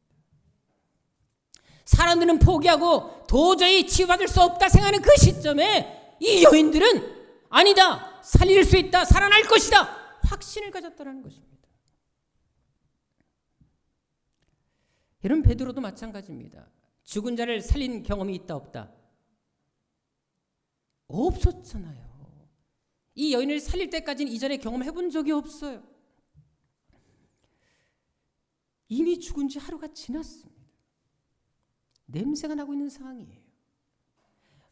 [SPEAKER 5] 사람들은 포기하고 도저히 치유받을 수 없다 생각하는 그 시점에 이 여인들은 아니다, 살릴 수 있다, 살아날 것이다 확신을 가졌다는 것입니다. 여러분, 베드로도 마찬가지입니다. 죽은 자를 살린 경험이 있다 없다? 없었잖아요. 이 여인을 살릴 때까지는 이전에 경험해 본 적이 없어요. 이미 죽은 지 하루가 지났습니다. 냄새가 나고 있는 상황이에요.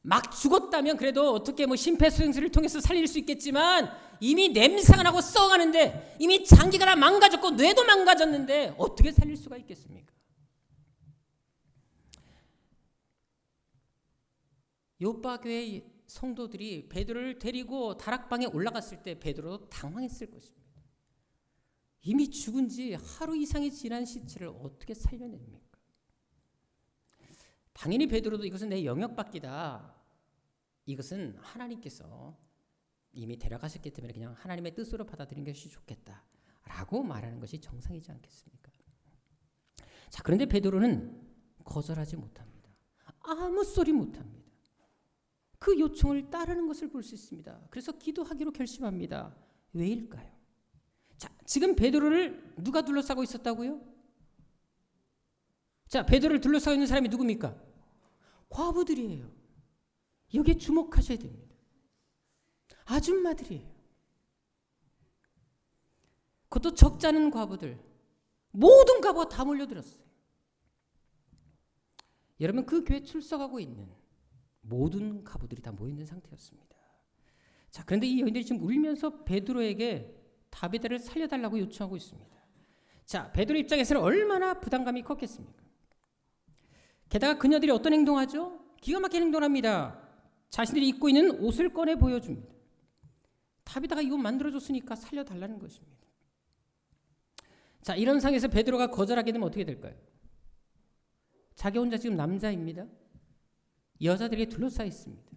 [SPEAKER 5] 막 죽었다면 그래도 어떻게 뭐 심폐소생술을 통해서 살릴 수 있겠지만 이미 냄새가 나고 썩어가는데 이미 장기가 다 망가졌고 뇌도 망가졌는데 어떻게 살릴 수가 있겠습니까? 요빠 교회 성도들이 베드로를 데리고 다락방에 올라갔을 때 베드로도 당황했을 것입니다. 이미 죽은 지 하루 이상이 지난 시체를 어떻게 살려냅니까? 당연히 베드로도 이것은 내 영역 밖이다. 이것은 하나님께서 이미 데려가셨기 때문에 그냥 하나님의 뜻으로 받아들이는 것이 좋겠다 라고 말하는 것이 정상이지 않겠습니까? 자, 그런데 베드로는 거절하지 못합니다. 아무 소리 못합니다. 그 요청을 따르는 것을 볼 수 있습니다. 그래서 기도하기로 결심합니다. 왜일까요? 자, 지금 베드로를 누가 둘러싸고 있었다고요? 자, 베드로를 둘러싸고 있는 사람이 누굽니까? 과부들이에요. 여기에 주목하셔야 됩니다. 아줌마들이에요. 그것도 적지 않은 과부들. 모든 과부가 다 몰려들었어요. 여러분, 그 교회 출석하고 있는 모든 과부들이 다 모여있는 상태였습니다. 자, 그런데 이 여인들이 지금 울면서 베드로에게 다비다를 살려달라고 요청하고 있습니다. 자, 베드로 입장에서는 얼마나 부담감이 컸겠습니까? 게다가 그녀들이 어떤 행동하죠? 기가 막힌 행동을 합니다. 자신들이 입고 있는 옷을 꺼내 보여줍니다. 다비다가 이거 만들어줬으니까 살려달라는 것입니다. 자, 이런 상황에서 베드로가 거절하게 되면 어떻게 될까요? 자기 혼자 지금 남자입니다. 여자들에게 둘러싸여 있습니다.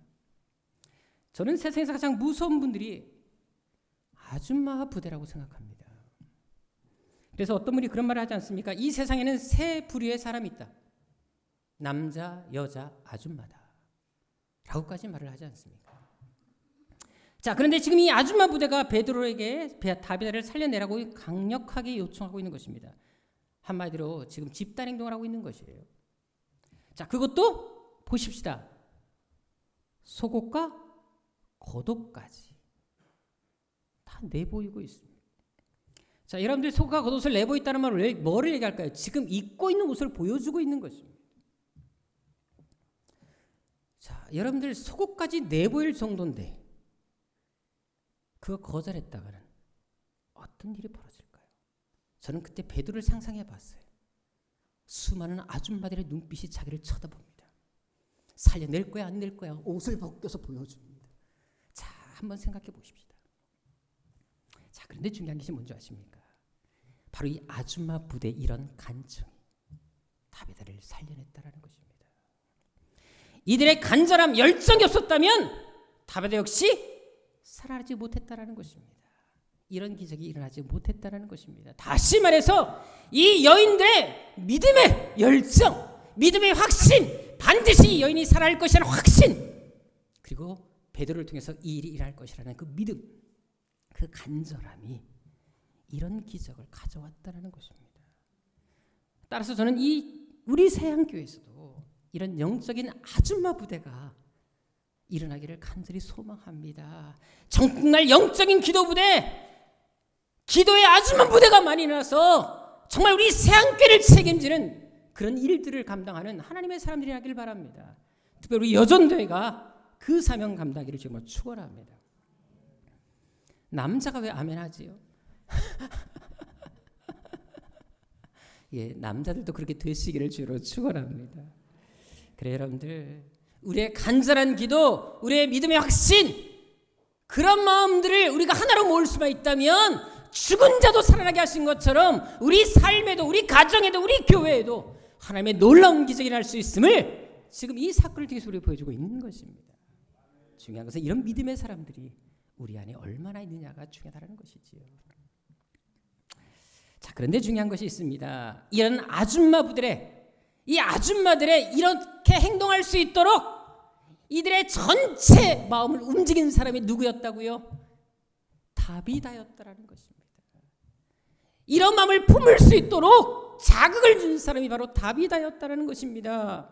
[SPEAKER 5] 저는 세상에서 가장 무서운 분들이 아줌마 부대라고 생각합니다. 그래서 어떤 분이 그런 말을 하지 않습니까? 이 세상에는 세 부류의 사람이 있다. 남자, 여자, 아줌마다 라고까지 말을 하지 않습니까? 자, 그런데 지금 이 아줌마 부대가 베드로에게 다비다를 살려내라고 강력하게 요청하고 있는 것입니다. 한마디로 지금 집단 행동을 하고 있는 것이에요. 자, 그것도 보십시다. 속옷과 겉옷까지 다 내보이고 있습니다. 자, 여러분들 속옷과 겉옷을 내보있다는 말을 뭐를 얘기할까요? 지금 입고 있는 옷을 보여주고 있는 것입니다. 자, 여러분들 속옷까지 내보일 정도인데 그거 거절했다가는 어떤 일이 벌어질까요? 저는 그때 베드로를 상상해 봤어요. 수많은 아줌마들의 눈빛이 자기를 쳐다봅니다. 살려낼 거야 안 낼 거야 옷을 벗겨서 보여줍니다. 자, 한번 생각해 보십시다. 자, 그런데 중요한 것이 뭔지 아십니까? 바로 이 아줌마 부대의 이런 간청이 다비다를 살려냈다라는 것입니다. 이들의 간절함, 열정이 없었다면 다비다 역시 살아나지 못했다라는 것입니다. 이런 기적이 일어나지 못했다라는 것입니다. 다시 말해서 이 여인들의 믿음의 열정, 믿음의 확신, 반드시 이 여인이 살아날 것이라는 확신, 그리고 베드로를 통해서 이 일이 일어날 것이라는 그 믿음, 그 간절함이 이런 기적을 가져왔다라는 것입니다. 따라서 저는 우리 세양교회에서도 이런 영적인 아줌마 부대가 일어나기를 간절히 소망합니다. 정말 영적인 기도 부대, 기도의 아줌마 부대가 많이 일어나서 정말 우리 세양교회를 책임지는 그런 일들을 감당하는 하나님의 사람들이 하길 바랍니다. 특별히 우리 여전도회가 그 사명 감당하기를 정말 축원합니다. 남자가 왜 아멘 하지요? 예, 남자들도 그렇게 되시기를 주로 축원합니다. 그래, 여러분들, 우리의 간절한 기도, 우리의 믿음의 확신, 그런 마음들을 우리가 하나로 모을 수만 있다면 죽은 자도 살아나게 하신 것처럼 우리 삶에도, 우리 가정에도, 우리 교회에도 하나님의 놀라운 기적이 날 수 있음을 지금 이 사건을 통해서 우리가 보여주고 있는 것입니다. 중요한 것은 이런 믿음의 사람들이 우리 안에 얼마나 있느냐가 중요하다는 것이지요. 자, 그런데 중요한 것이 있습니다. 이런 이 아줌마들의 이렇게 행동할 수 있도록 이들의 전체 마음을 움직이는 사람이 누구였다고요? 다비다였다라는 것입니다. 이런 마음을 품을 수 있도록 자극을 준 사람이 바로 다비다였다라는 것입니다.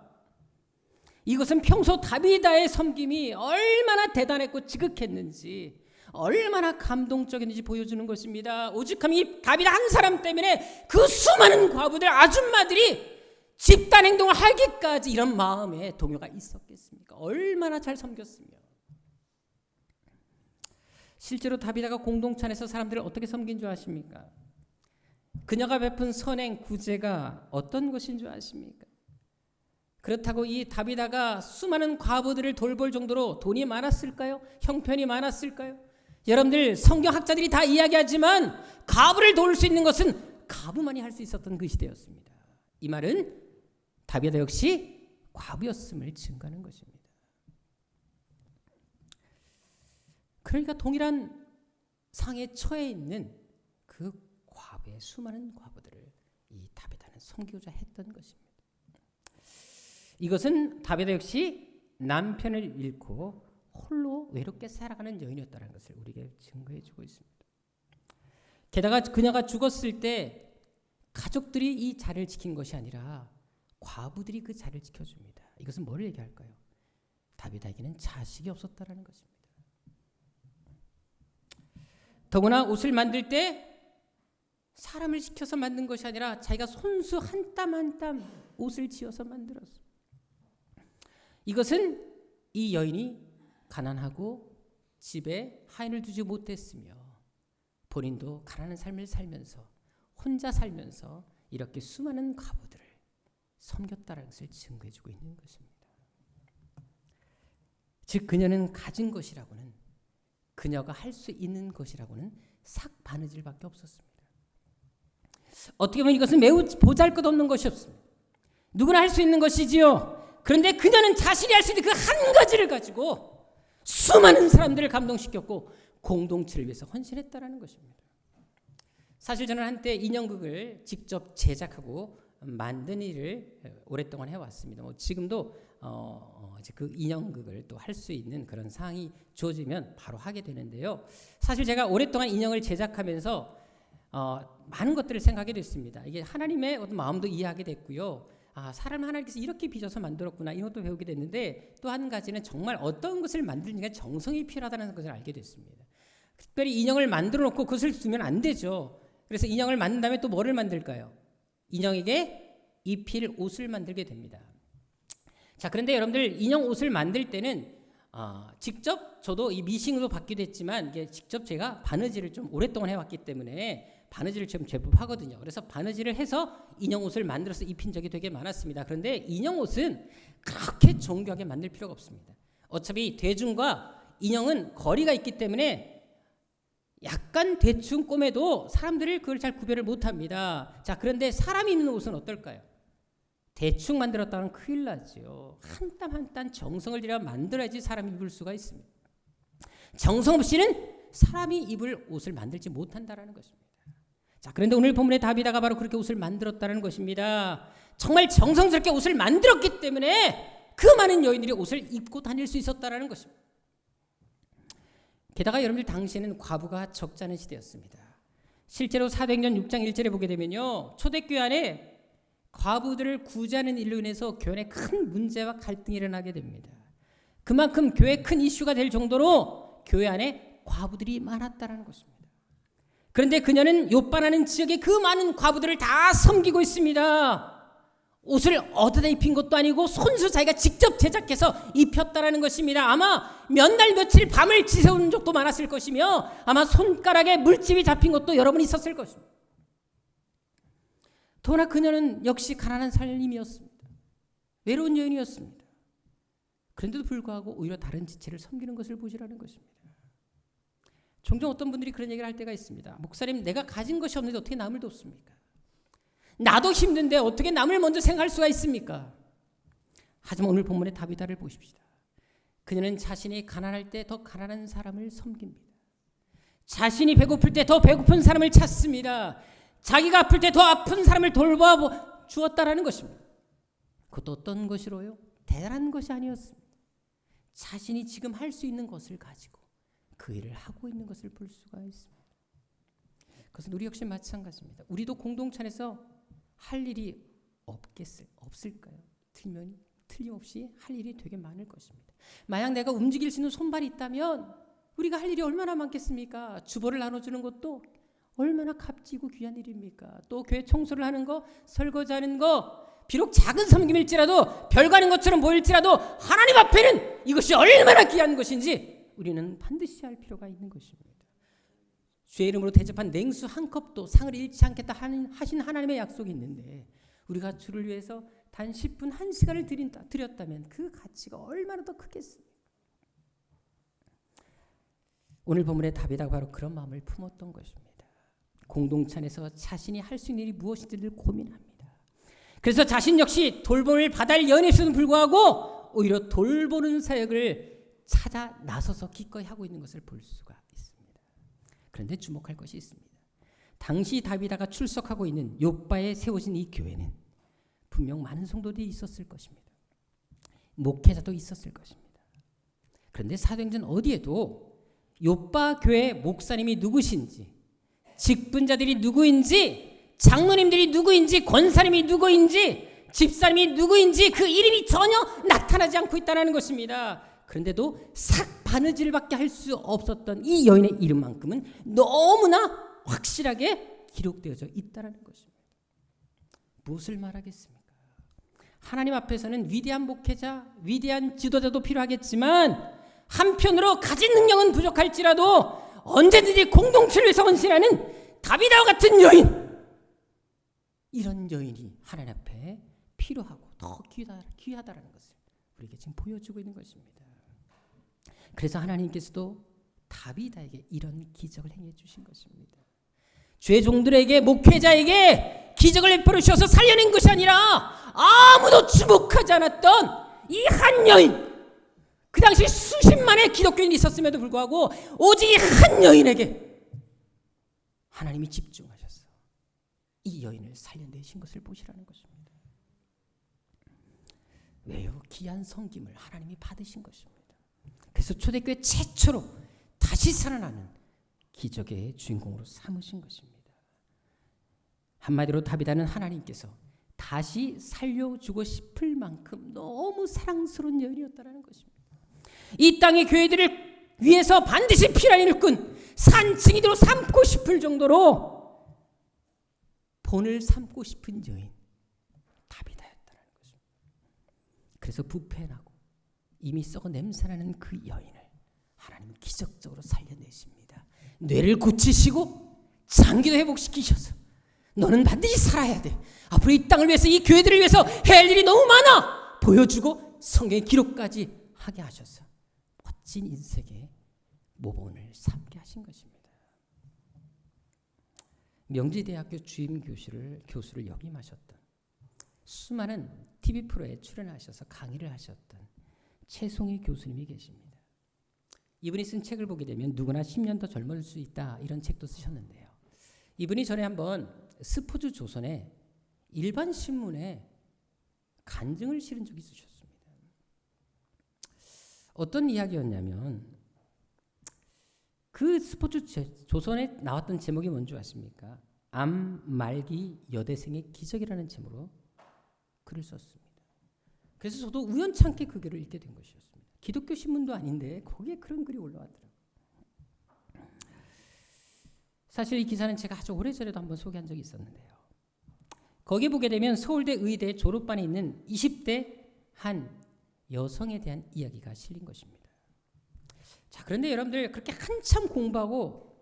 [SPEAKER 5] 이것은 평소 다비다의 섬김이 얼마나 대단했고 지극했는지, 얼마나 감동적인지 보여주는 것입니다. 오죽하면 이 다비다 한 사람 때문에 그 수많은 과부들, 아줌마들이 집단 행동을 하기까지 이런 마음에 동요가 있었겠습니까? 얼마나 잘 섬겼으며. 실제로 다비다가 공동체 안에서 사람들을 어떻게 섬긴 줄 아십니까? 그녀가 베푼 선행 구제가 어떤 것인 줄 아십니까? 그렇다고 이 다비다가 수많은 과부들을 돌볼 정도로 돈이 많았을까요? 형편이 많았을까요? 여러분들 성경학자들이 다 이야기하지만 과부를 도울 수 있는 것은 과부만이 할 수 있었던 그 시대였습니다. 이 말은 다비다 역시 과부였음을 증거하는 것입니다. 그러니까 동일한 상에 처해 있는 그 과부의 수많은 과부들을 이 다비다는 섬기고자 했던 것입니다. 이것은 다비다 역시 남편을 잃고 홀로 외롭게 살아가는 여인이었다는 것을 우리에게 증거해 주고 있습니다. 게다가 그녀가 죽었을 때 가족들이 이 자리를 지킨 것이 아니라 과부들이 그 자리를 지켜줍니다. 이것은 뭘 얘기할까요? 다비다에게는 자식이 없었다라는 것입니다. 더구나 옷을 만들 때 사람을 시켜서 만든 것이 아니라 자기가 손수 한 땀 한 땀 옷을 지어서 만들었습니다. 이것은 이 여인이 가난하고 집에 하인을 두지 못했으며 본인도 가난한 삶을 살면서 혼자 살면서 이렇게 수많은 과부들을 섬겼다는 것을 증거해주고 있는 것입니다. 즉 그녀는 가진 것이라고는, 그녀가 할 수 있는 것이라고는 삭 바느질밖에 없었습니다. 어떻게 보면 이것은 매우 보잘것없는 것이었습니다. 누구나 할 수 있는 것이지요. 그런데 그녀는 자신이 할 수 있는 그 한 가지를 가지고 수많은 사람들을 감동시켰고 공동체를 위해서 헌신했다라는 것입니다. 사실 저는 한때 인형극을 직접 제작하고 만든 일을 오랫동안 해왔습니다. 지금도 이제 그 인형극을 또 할 수 있는 그런 상황이 주어지면 바로 하게 되는데요. 사실 제가 오랫동안 인형을 제작하면서 많은 것들을 생각하게 됐습니다. 이게 하나님의 어떤 마음도 이해하게 됐고요. 사람 하나님께서 이렇게 빚어서 만들었구나, 이것도 배우게 됐는데 또 한 가지는 정말 어떤 것을 만들니까 정성이 필요하다는 것을 알게 됐습니다. 특별히 인형을 만들어 놓고 그것을 두면 안 되죠. 그래서 인형을 만든 다음에 또 뭐를 만들까요? 인형에게 입힐 옷을 만들게 됩니다. 자, 그런데 여러분들 인형 옷을 만들 때는 직접 저도 이 미싱으로 받기도 했지만 이게 직접 제가 바느질을 좀 오랫동안 해왔기 때문에 바느질을 좀 제법 하거든요. 그래서 바느질을 해서 인형 옷을 만들어서 입힌 적이 되게 많았습니다. 그런데 인형 옷은 그렇게 정교하게 만들 필요가 없습니다. 어차피 대중과 인형은 거리가 있기 때문에 약간 대충 꼬매도 사람들이 그걸 잘 구별을 못합니다. 자, 그런데 사람이 입는 옷은 어떨까요? 대충 만들었다면 큰일 나죠. 한 땀 한 땀 정성을 들여 만들어야지 사람이 입을 수가 있습니다. 정성 없이는 사람이 입을 옷을 만들지 못한다라는 것입니다. 자, 그런데 오늘 본문의 다비다가 바로 그렇게 옷을 만들었다는 것입니다. 정말 정성스럽게 옷을 만들었기 때문에 그 많은 여인들이 옷을 입고 다닐 수 있었다라는 것입니다. 게다가 여러분들 당시에는 과부가 적지 않은 시대였습니다. 실제로 사도행전 6장 1절에 보게 되면요, 초대교회 안에 과부들을 구제하는 일로 인해서 교회 안에 큰 문제와 갈등이 일어나게 됩니다. 그만큼 교회에 큰 이슈가 될 정도로 교회 안에 과부들이 많았다는 것입니다. 그런데 그녀는 요빠라는 지역의 그 많은 과부들을 다 섬기고 있습니다. 옷을 얻어다 입힌 것도 아니고 손수 자기가 직접 제작해서 입혔다라는 것입니다. 아마 몇 날 며칠 밤을 지새운 적도 많았을 것이며 아마 손가락에 물집이 잡힌 것도 여러 번 있었을 것입니다. 더구나 그녀는 역시 가난한 살림이었습니다. 외로운 여인이었습니다. 그런데도 불구하고 오히려 다른 지체를 섬기는 것을 보시라는 것입니다. 종종 어떤 분들이 그런 얘기를 할 때가 있습니다. 목사님, 내가 가진 것이 없는데 어떻게 남을 돕습니까? 나도 힘든데 어떻게 남을 먼저 생각할 수가 있습니까? 하지만 오늘 본문의 다비다를 보십시다. 그녀는 자신이 가난할 때 더 가난한 사람을 섬깁니다. 자신이 배고플 때 더 배고픈 사람을 찾습니다. 자기가 아플 때 더 아픈 사람을 돌봐 주었다라는 것입니다. 그것도 어떤 것이로요? 대단한 것이 아니었습니다. 자신이 지금 할 수 있는 것을 가지고 그 일을 하고 있는 것을 볼 수가 있습니다. 그것은 우리 역시 마찬가지입니다. 우리도 공동체 안에서 할 일이 없을까요? 틀림없이 할 일이 되게 많을 것입니다. 만약 내가 움직일 수 있는 손발이 있다면 우리가 할 일이 얼마나 많겠습니까? 주보를 나눠주는 것도 얼마나 값지고 귀한 일입니까? 또 교회 청소를 하는 거, 설거지하는 거, 비록 작은 섬김일지라도 별가는 것처럼 보일지라도 하나님 앞에는 이것이 얼마나 귀한 것인지 우리는 반드시 알 필요가 있는 것입니다. 주의 이름으로 대접한 냉수 한 컵도 상을 잃지 않겠다 하신 하나님의 약속이 있는데 우리가 주를 위해서 단 10분 1시간을 드렸다면 그 가치가 얼마나 더 크겠습니까? 오늘 본문의 다윗이 바로 그런 마음을 품었던 것입니다. 공동체 안에서 자신이 할 수 있는 일이 무엇인지를 고민합니다. 그래서 자신 역시 돌봄을 받을 연예에서도 불구하고 오히려 돌보는 사역을 찾아 나서서 기꺼이 하고 있는 것을 볼 수가 있습니다. 그런데 주목할 것이 있습니다. 당시 다윗아가 출석하고 있는 욥바에 세워진 이 교회는 분명 많은 성도들이 있었을 것입니다. 목회자도 있었을 것입니다. 그런데 사도행전 어디에도 욥바 교회 목사님이 누구신지, 직분자들이 누구인지, 장로님들이 누구인지, 권사님이 누구인지, 집사님이 누구인지 그 이름이 전혀 나타나지 않고 있다는 것입니다. 그런데도 삭 바느질밖에 할 수 없었던 이 여인의 이름만큼은 너무나 확실하게 기록되어져 있다는 것입니다. 무엇을 말하겠습니까? 하나님 앞에서는 위대한 목회자, 위대한 지도자도 필요하겠지만 한편으로 가진 능력은 부족할지라도 언제든지 공동체를 위해서 헌신하는 다윗과 같은 여인, 이런 여인이 하나님 앞에 필요하고 더 귀하다라는 것을 우리에게 지금 보여주고 있는 것입니다. 그래서 하나님께서도 다윗에게 이런 기적을 행해 주신 것입니다. 주의 종들에게, 목회자에게 기적을 베풀어 주셔서 살려낸 것이 아니라 아무도 주목하지 않았던 이 한 여인, 그 당시 수십만의 기독교인이 있었음에도 불구하고 오직 이 한 여인에게 하나님이 집중하셔서 이 여인을 살려내신 것을 보시라는 것입니다. 왜요? 귀한 섬김을 하나님이 받으신 것입니다. 그래서 초대교회 최초로 다시 살아나는 기적의 주인공으로 삼으신 것입니다. 한마디로 다윗은 하나님께서 다시 살려주고 싶을 만큼 너무 사랑스러운 여인이었다는 것입니다. 이 땅의 교회들을 위해서 반드시 필요한 일꾼, 산증인으로 삼고 싶을 정도로 본을 삼고 싶은 여인 다윗이었다는 것입니다. 그래서 부패나고 이미 썩어 냄새나는 그 여인을 하나님은 기적적으로 살려내십니다. 뇌를 고치시고 장기도 회복시키셔서 너는 반드시 살아야 돼. 앞으로 이 땅을 위해서, 이 교회들을 위해서 해야 할 일이 너무 많아. 보여주고 성경의 기록까지 하게 하셔서 멋진 인생의 모범을 삼게 하신 것입니다. 명지대학교 주임 교수를 역임하셨던, 수많은 TV 프로에 출연하셔서 강의를 하셨던 최송희 교수님이 계십니다. 이분이 쓴 책을 보게 되면 누구나 10년 더 젊을 수 있다, 이런 책도 쓰셨는데요. 이분이 전에 한번 스포츠 조선의 일반 신문에 간증을 실은 적이 있으셨습니다. 어떤 이야기였냐면 그 스포츠 조선에 나왔던 제목이 뭔지 아십니까? 암 말기 여대생의 기적이라는 제목으로 글을 썼습니다. 그래서 저도 우연찮게 그 글을 읽게 된 것이었습니다. 기독교 신문도 아닌데 거기에 그런 글이 올라왔더라고요. 사실 이 기사는 제가 아주 오래전에도 한번 소개한 적이 있었는데요. 거기 보게 되면 서울대 의대 졸업반에 있는 20대 한 여성에 대한 이야기가 실린 것입니다. 자, 그런데 여러분들 그렇게 한참 공부하고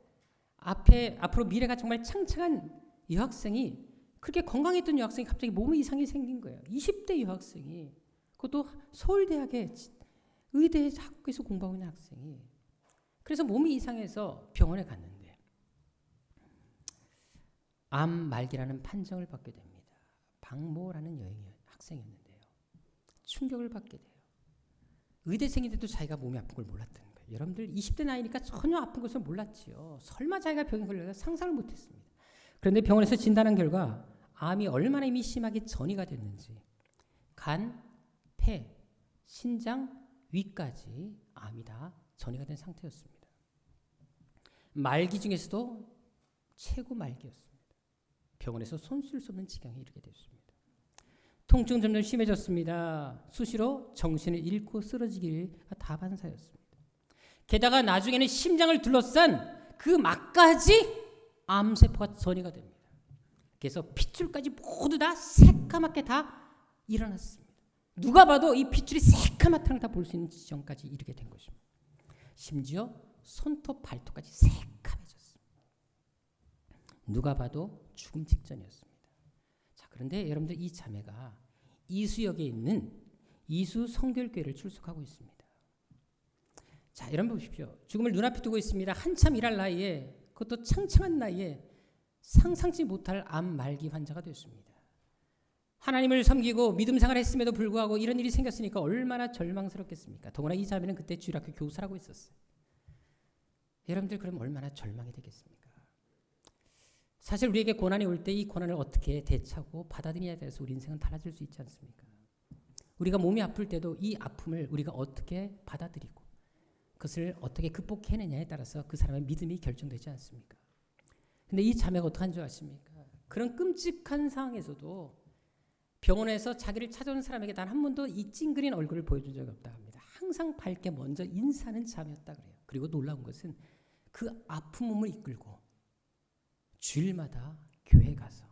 [SPEAKER 5] 앞으로 미래가 정말 창창한 여학생이, 그렇게 건강했던 여학생이 갑자기 몸에 이상이 생긴 거예요. 20대 여학생이, 그것도 서울대학의 의대 학교에서 공부하고 있는 학생이. 그래서 몸이 이상해서 병원에 갔는데 암 말기라는 판정을 받게 됩니다. 박모라는 학생이었는데요. 충격을 받게 돼요. 의대생인데도 자기가 몸이 아픈 걸 몰랐다는 거예요. 여러분들 20대 나이니까 전혀 아픈 것을 몰랐지요. 설마 자기가 병에 걸려서 상상을 못했습니다. 그런데 병원에서 진단한 결과 암이 얼마나 이미 심하게 전이가 됐는지, 간, 폐, 신장, 위까지 암이 다 전이가 된 상태였습니다. 말기 중에서도 최고 말기였습니다. 병원에서 손 쓸 수 없는 지경에 이르게 됐습니다. 통증 점점 심해졌습니다. 수시로 정신을 잃고 쓰러지기가 다반사였습니다. 게다가 나중에는 심장을 둘러싼 그 막까지 암세포가 전이가 됩니다. 그래서 핏줄까지 모두 다 새까맣게 다 일어났습니다. 누가 봐도 이 핏줄이 새카맣다는 다 볼 수 있는 지점까지 이르게 된 것입니다. 심지어 손톱 발톱까지 새카매졌습니다. 누가 봐도 죽음 직전이었습니다. 자, 그런데 여러분들 이 자매가 이수역에 있는 이수 성결교회를 출석하고 있습니다. 자, 여러분 보십시오. 죽음을 눈앞에 두고 있습니다. 한참 일할 나이에, 그것도 창창한 나이에 상상치 못할 암 말기 환자가 됐습니다. 하나님을 섬기고 믿음 생활을 했음에도 불구하고 이런 일이 생겼으니까 얼마나 절망스럽겠습니까? 더구나 이 자매는 그때 주일학교 교사라고 있었어요. 여러분들 그럼 얼마나 절망이 되겠습니까? 사실 우리에게 고난이 올 때 이 고난을 어떻게 대처하고 받아들이냐에 대해서 우리 인생은 달라질 수 있지 않습니까? 우리가 몸이 아플 때도 이 아픔을 우리가 어떻게 받아들이고 그것을 어떻게 극복해내냐에 따라서 그 사람의 믿음이 결정되지 않습니까? 근데 이 자매가 어떡한 줄 아십니까? 그런 끔찍한 상황에서도 병원에서 자기를 찾아온 사람에게 단 한 번도 이 찡그린 얼굴을 보여준 적이 없다고 합니다. 항상 밝게 먼저 인사하는 자매였다 그래요. 그리고 놀라운 것은 그 아픈 몸을 이끌고 주일마다 교회 가서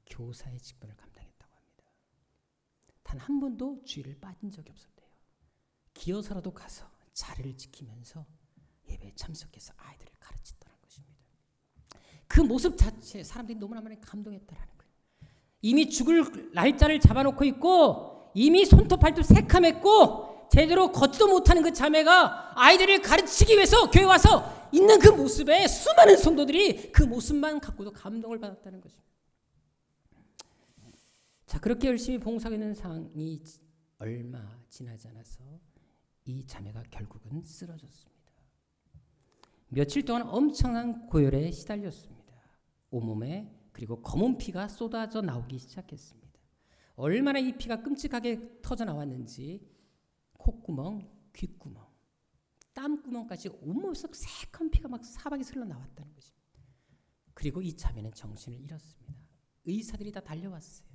[SPEAKER 5] 교사의 직분을 감당했다고 합니다. 단 한 번도 주일을 빠진 적이 없었대요. 기어서라도 가서 자리를 지키면서 예배에 참석해서 아이들을 가르치더라는 것입니다. 그 모습 자체에 사람들이 너무나 많이 감동했다라는 거예요. 이미 죽을 날짜를 잡아놓고 있고 이미 손톱 발톱 새카맸고 제대로 걷지도 못하는 그 자매가 아이들을 가르치기 위해서 교회 와서 있는 그 모습에 수많은 성도들이 그 모습만 갖고도 감동을 받았다는 것입니다. 자, 그렇게 열심히 봉사하고 있는 상황이 얼마 지나지 않아서 이 자매가 결국은 쓰러졌습니다. 며칠 동안 엄청난 고열에 시달렸습니다. 온몸에 그리고 검은 피가 쏟아져 나오기 시작했습니다. 얼마나 이 피가 끔찍하게 터져 나왔는지 콧구멍, 귓구멍, 땀구멍까지 온몸에서 새까만 피가 막 사방에 흘러나왔다는 것입니다. 그리고 이 자매는 정신을 잃었습니다. 의사들이 다 달려왔어요.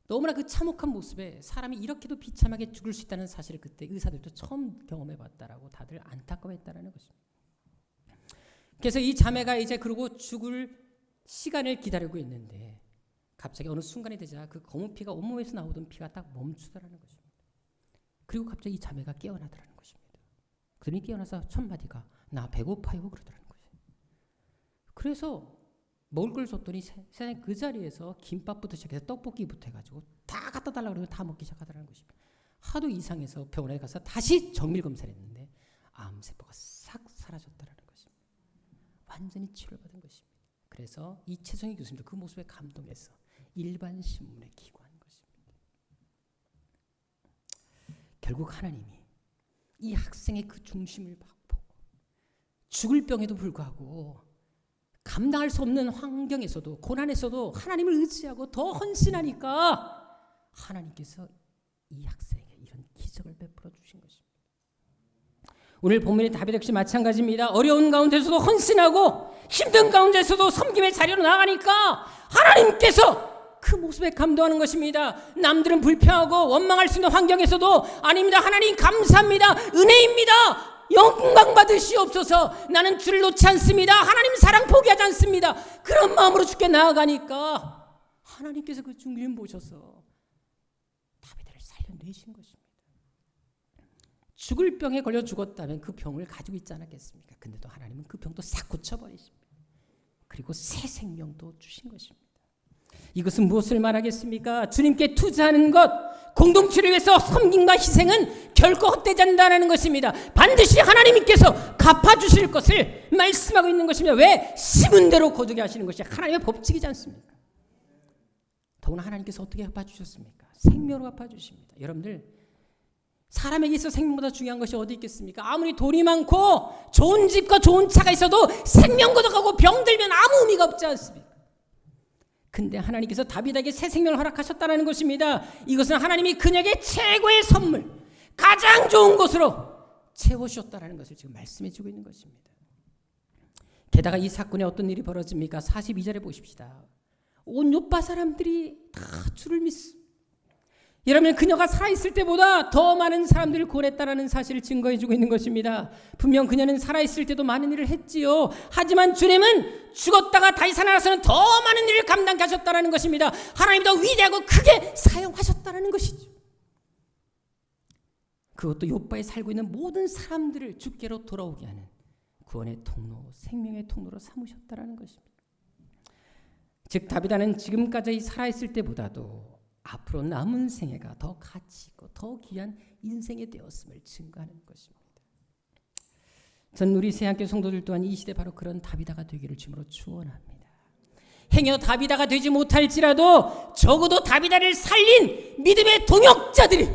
[SPEAKER 5] 너무나 그 참혹한 모습에 사람이 이렇게도 비참하게 죽을 수 있다는 사실을 그때 의사들도 처음 경험해봤다라고 다들 안타까워했다라는 것입니다. 그래서 이 자매가 이제 그러고 죽을 시간을 기다리고 있는데 갑자기 어느 순간이 되자 그 검은 피가 온몸에서 나오던 피가 딱 멈추더라는 것입니다. 그리고 갑자기 이 자매가 깨어나더라는 것입니다. 그러니 깨어나서 첫 마디가 나 배고파요 그러더라는 거예요. 그래서 먹을 걸 줬더니 세상에 그 자리에서 김밥부터 시작해서 떡볶이부터 해가지고 다 갖다 달라고 그러고 다 먹기 시작하더라는 것입니다. 하도 이상해서 병원에 가서 다시 정밀 검사를 했는데 암세포가 싹 사라졌다라는 것입니다. 완전히 치료를 받은 것입니다. 그래서 이 최성희 교수님도 그 모습에 감동해서 일반 신문에 기고한 것입니다. 결국 하나님이 이 학생의 그 중심을 보고 죽을 병에도 불구하고 감당할 수 없는 환경에서도 고난에서도 하나님을 의지하고 더 헌신하니까 하나님께서 이 학생에게 이런 기적을 베풀어 주신 것입니다. 오늘 본문의 다윗 역시 마찬가지입니다. 어려운 가운데서도 헌신하고 힘든 가운데서도 섬김의 자리로 나가니까 하나님께서 그 모습에 감동하는 것입니다. 남들은 불평하고 원망할 수 있는 환경에서도 아닙니다. 하나님 감사합니다. 은혜입니다. 영광 받으시옵소서. 나는 주를 놓지 않습니다. 하나님 사랑 포기하지 않습니다. 그런 마음으로 주께 나아가니까 하나님께서 그 중심 보셔서 다윗을 살려내신 것입니다. 죽을 병에 걸려 죽었다면 그 병을 가지고 있지 않았겠습니까? 근데도 하나님은 그 병도 싹 고쳐버리십니다. 그리고 새 생명도 주신 것입니다. 이것은 무엇을 말하겠습니까? 주님께 투자하는 것, 공동체를 위해서 섬김과 희생은 결코 헛되지 않는다는 것입니다. 반드시 하나님께서 갚아주실 것을 말씀하고 있는 것입니다. 왜? 심은 대로 거두게 하시는 것이 하나님의 법칙이지 않습니까? 더구나 하나님께서 어떻게 갚아주셨습니까? 생명으로 갚아주십니다. 여러분들 사람에게 있어 생명보다 중요한 것이 어디 있겠습니까? 아무리 돈이 많고 좋은 집과 좋은 차가 있어도 생명 걷어가고 병들면 아무 의미가 없지 않습니까? 근데 하나님께서 다윗에게 새 생명을 허락하셨다는 것입니다. 이것은 하나님이 그녀에게 최고의 선물, 가장 좋은 것으로 채워주셨다는 것을 지금 말씀해 주고 있는 것입니다. 게다가 이 사건에 어떤 일이 벌어집니까? 42절에 보십시다. 온 요파 사람들이 다 주를 믿습니다. 여러분, 그녀가 살아있을 때보다 더 많은 사람들을 구원했다라는 사실을 증거해주고 있는 것입니다. 분명 그녀는 살아있을 때도 많은 일을 했지요. 하지만 주님은 죽었다가 다시 살아나서는 더 많은 일을 감당케 하셨다라는 것입니다. 하나님이 더 위대하고 크게 사용하셨다라는 것이죠. 그것도 욥바에 살고 있는 모든 사람들을 주께로 돌아오게 하는 구원의 통로, 생명의 통로로 삼으셨다라는 것입니다. 즉 다비다는 지금까지 살아있을 때보다도 앞으로 남은 생애가 더 가치 있고 더 귀한 인생이 되었음을 증거하는 것입니다. 전 우리 새학교 성도들 또한 이 시대 바로 그런 다비다가 되기를 주님으로 축원합니다. 행여 다비다가 되지 못할지라도 적어도 다비다를 살린 믿음의 동역자들이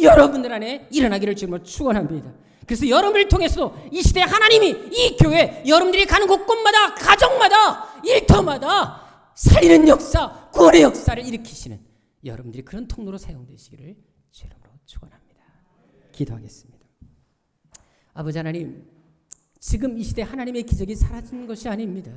[SPEAKER 5] 여러분들 안에 일어나기를 주님으로 축원합니다. 그래서 여러분을 통해서도 이 시대 하나님이 이 교회 여러분들이 가는 곳곳마다 가정마다 일터마다 살리는 역사, 구원의 역사를 일으키시는 여러분들이 그런 통로로 사용되시기를 주님으로 축원합니다. 기도하겠습니다. 아버지 하나님, 지금 이 시대 하나님의 기적이 사라진 것이 아닙니다.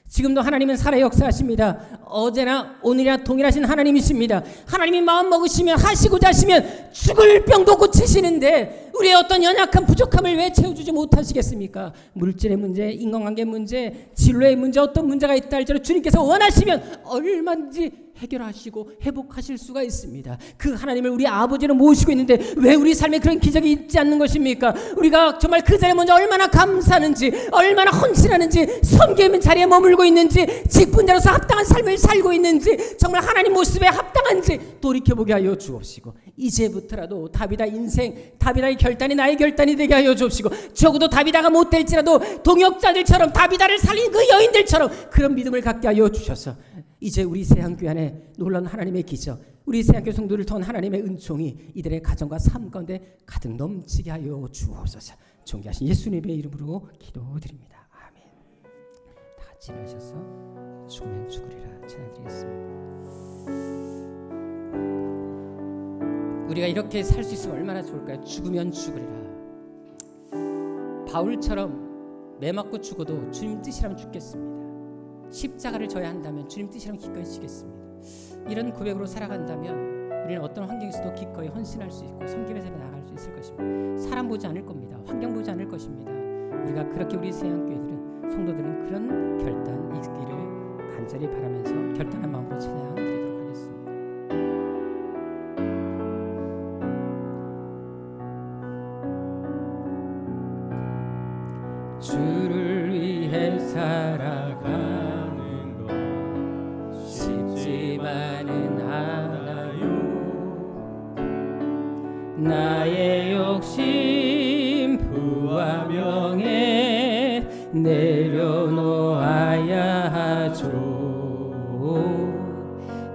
[SPEAKER 5] 지금도 하나님은 살아 역사하십니다. 어제나 오늘이나 동일하신 하나님이십니다. 하나님이 마음 먹으시면 하시고자 하시면 죽을 병도 고치시는데 우리의 어떤 연약한 부족함을 왜 채워주지 못하시겠습니까? 물질의 문제, 인간관계 문제, 진로의 문제, 어떤 문제가 있다 할지라도 주님께서 원하시면 얼마든지 해결하시고 회복하실 수가 있습니다. 그 하나님을 우리 아버지로 모시고 있는데 왜 우리 삶에 그런 기적이 있지 않는 것입니까? 우리가 정말 그 자리에 먼저 얼마나 감사하는지, 얼마나 헌신하는지, 섬기는 자리에 머물고 있는지, 직분자로서 합당한 삶을 살고 있는지, 정말 하나님 모습에 합당한지 돌이켜보게 하여 주옵시고, 이제부터라도 다비다 인생, 다비다의 결단이 나의 결단이 되게 하여 주옵시고, 적어도 다비다가 못될지라도 동역자들처럼 다비다를 살린 그 여인들처럼 그런 믿음을 갖게 하여 주셔서 이제 우리 새한교회 안에 놀라운 하나님의 기적, 우리 새한교회 성도를 통한 하나님의 은총이 이들의 가정과 삶 가운데 가득 넘치게 하여 주옵소서. 존귀하신 예수님의 이름으로 기도드립니다. 아멘. 다 같이 일어나셔서 죽으면 죽으리라 찬양드리겠습니다. 우리가 이렇게 살 수 있으면 얼마나 좋을까요? 죽으면 죽으리라. 바울처럼 매 맞고 죽어도 주님 뜻이라면 죽겠습니다. 십자가를 져야 한다면 주님 뜻이라면 기꺼이 지겠습니다. 이런 고백으로 살아간다면 우리는 어떤 환경에서도 기꺼이 헌신할 수 있고 섬김의 삶에 나아갈 수 있을 것입니다. 사람 보지 않을 겁니다. 환경 보지 않을 것입니다. 우리가 그렇게 우리 새한교회들은 성도들은 그런 결단 있기를 간절히 바라면서 결단한 마음으로 찬양 드리도록 하겠습니다. 주를 위해 살아가는 것 쉽지만은 않아요. 나의 욕심 부와 명예 내려놓아야 하죠.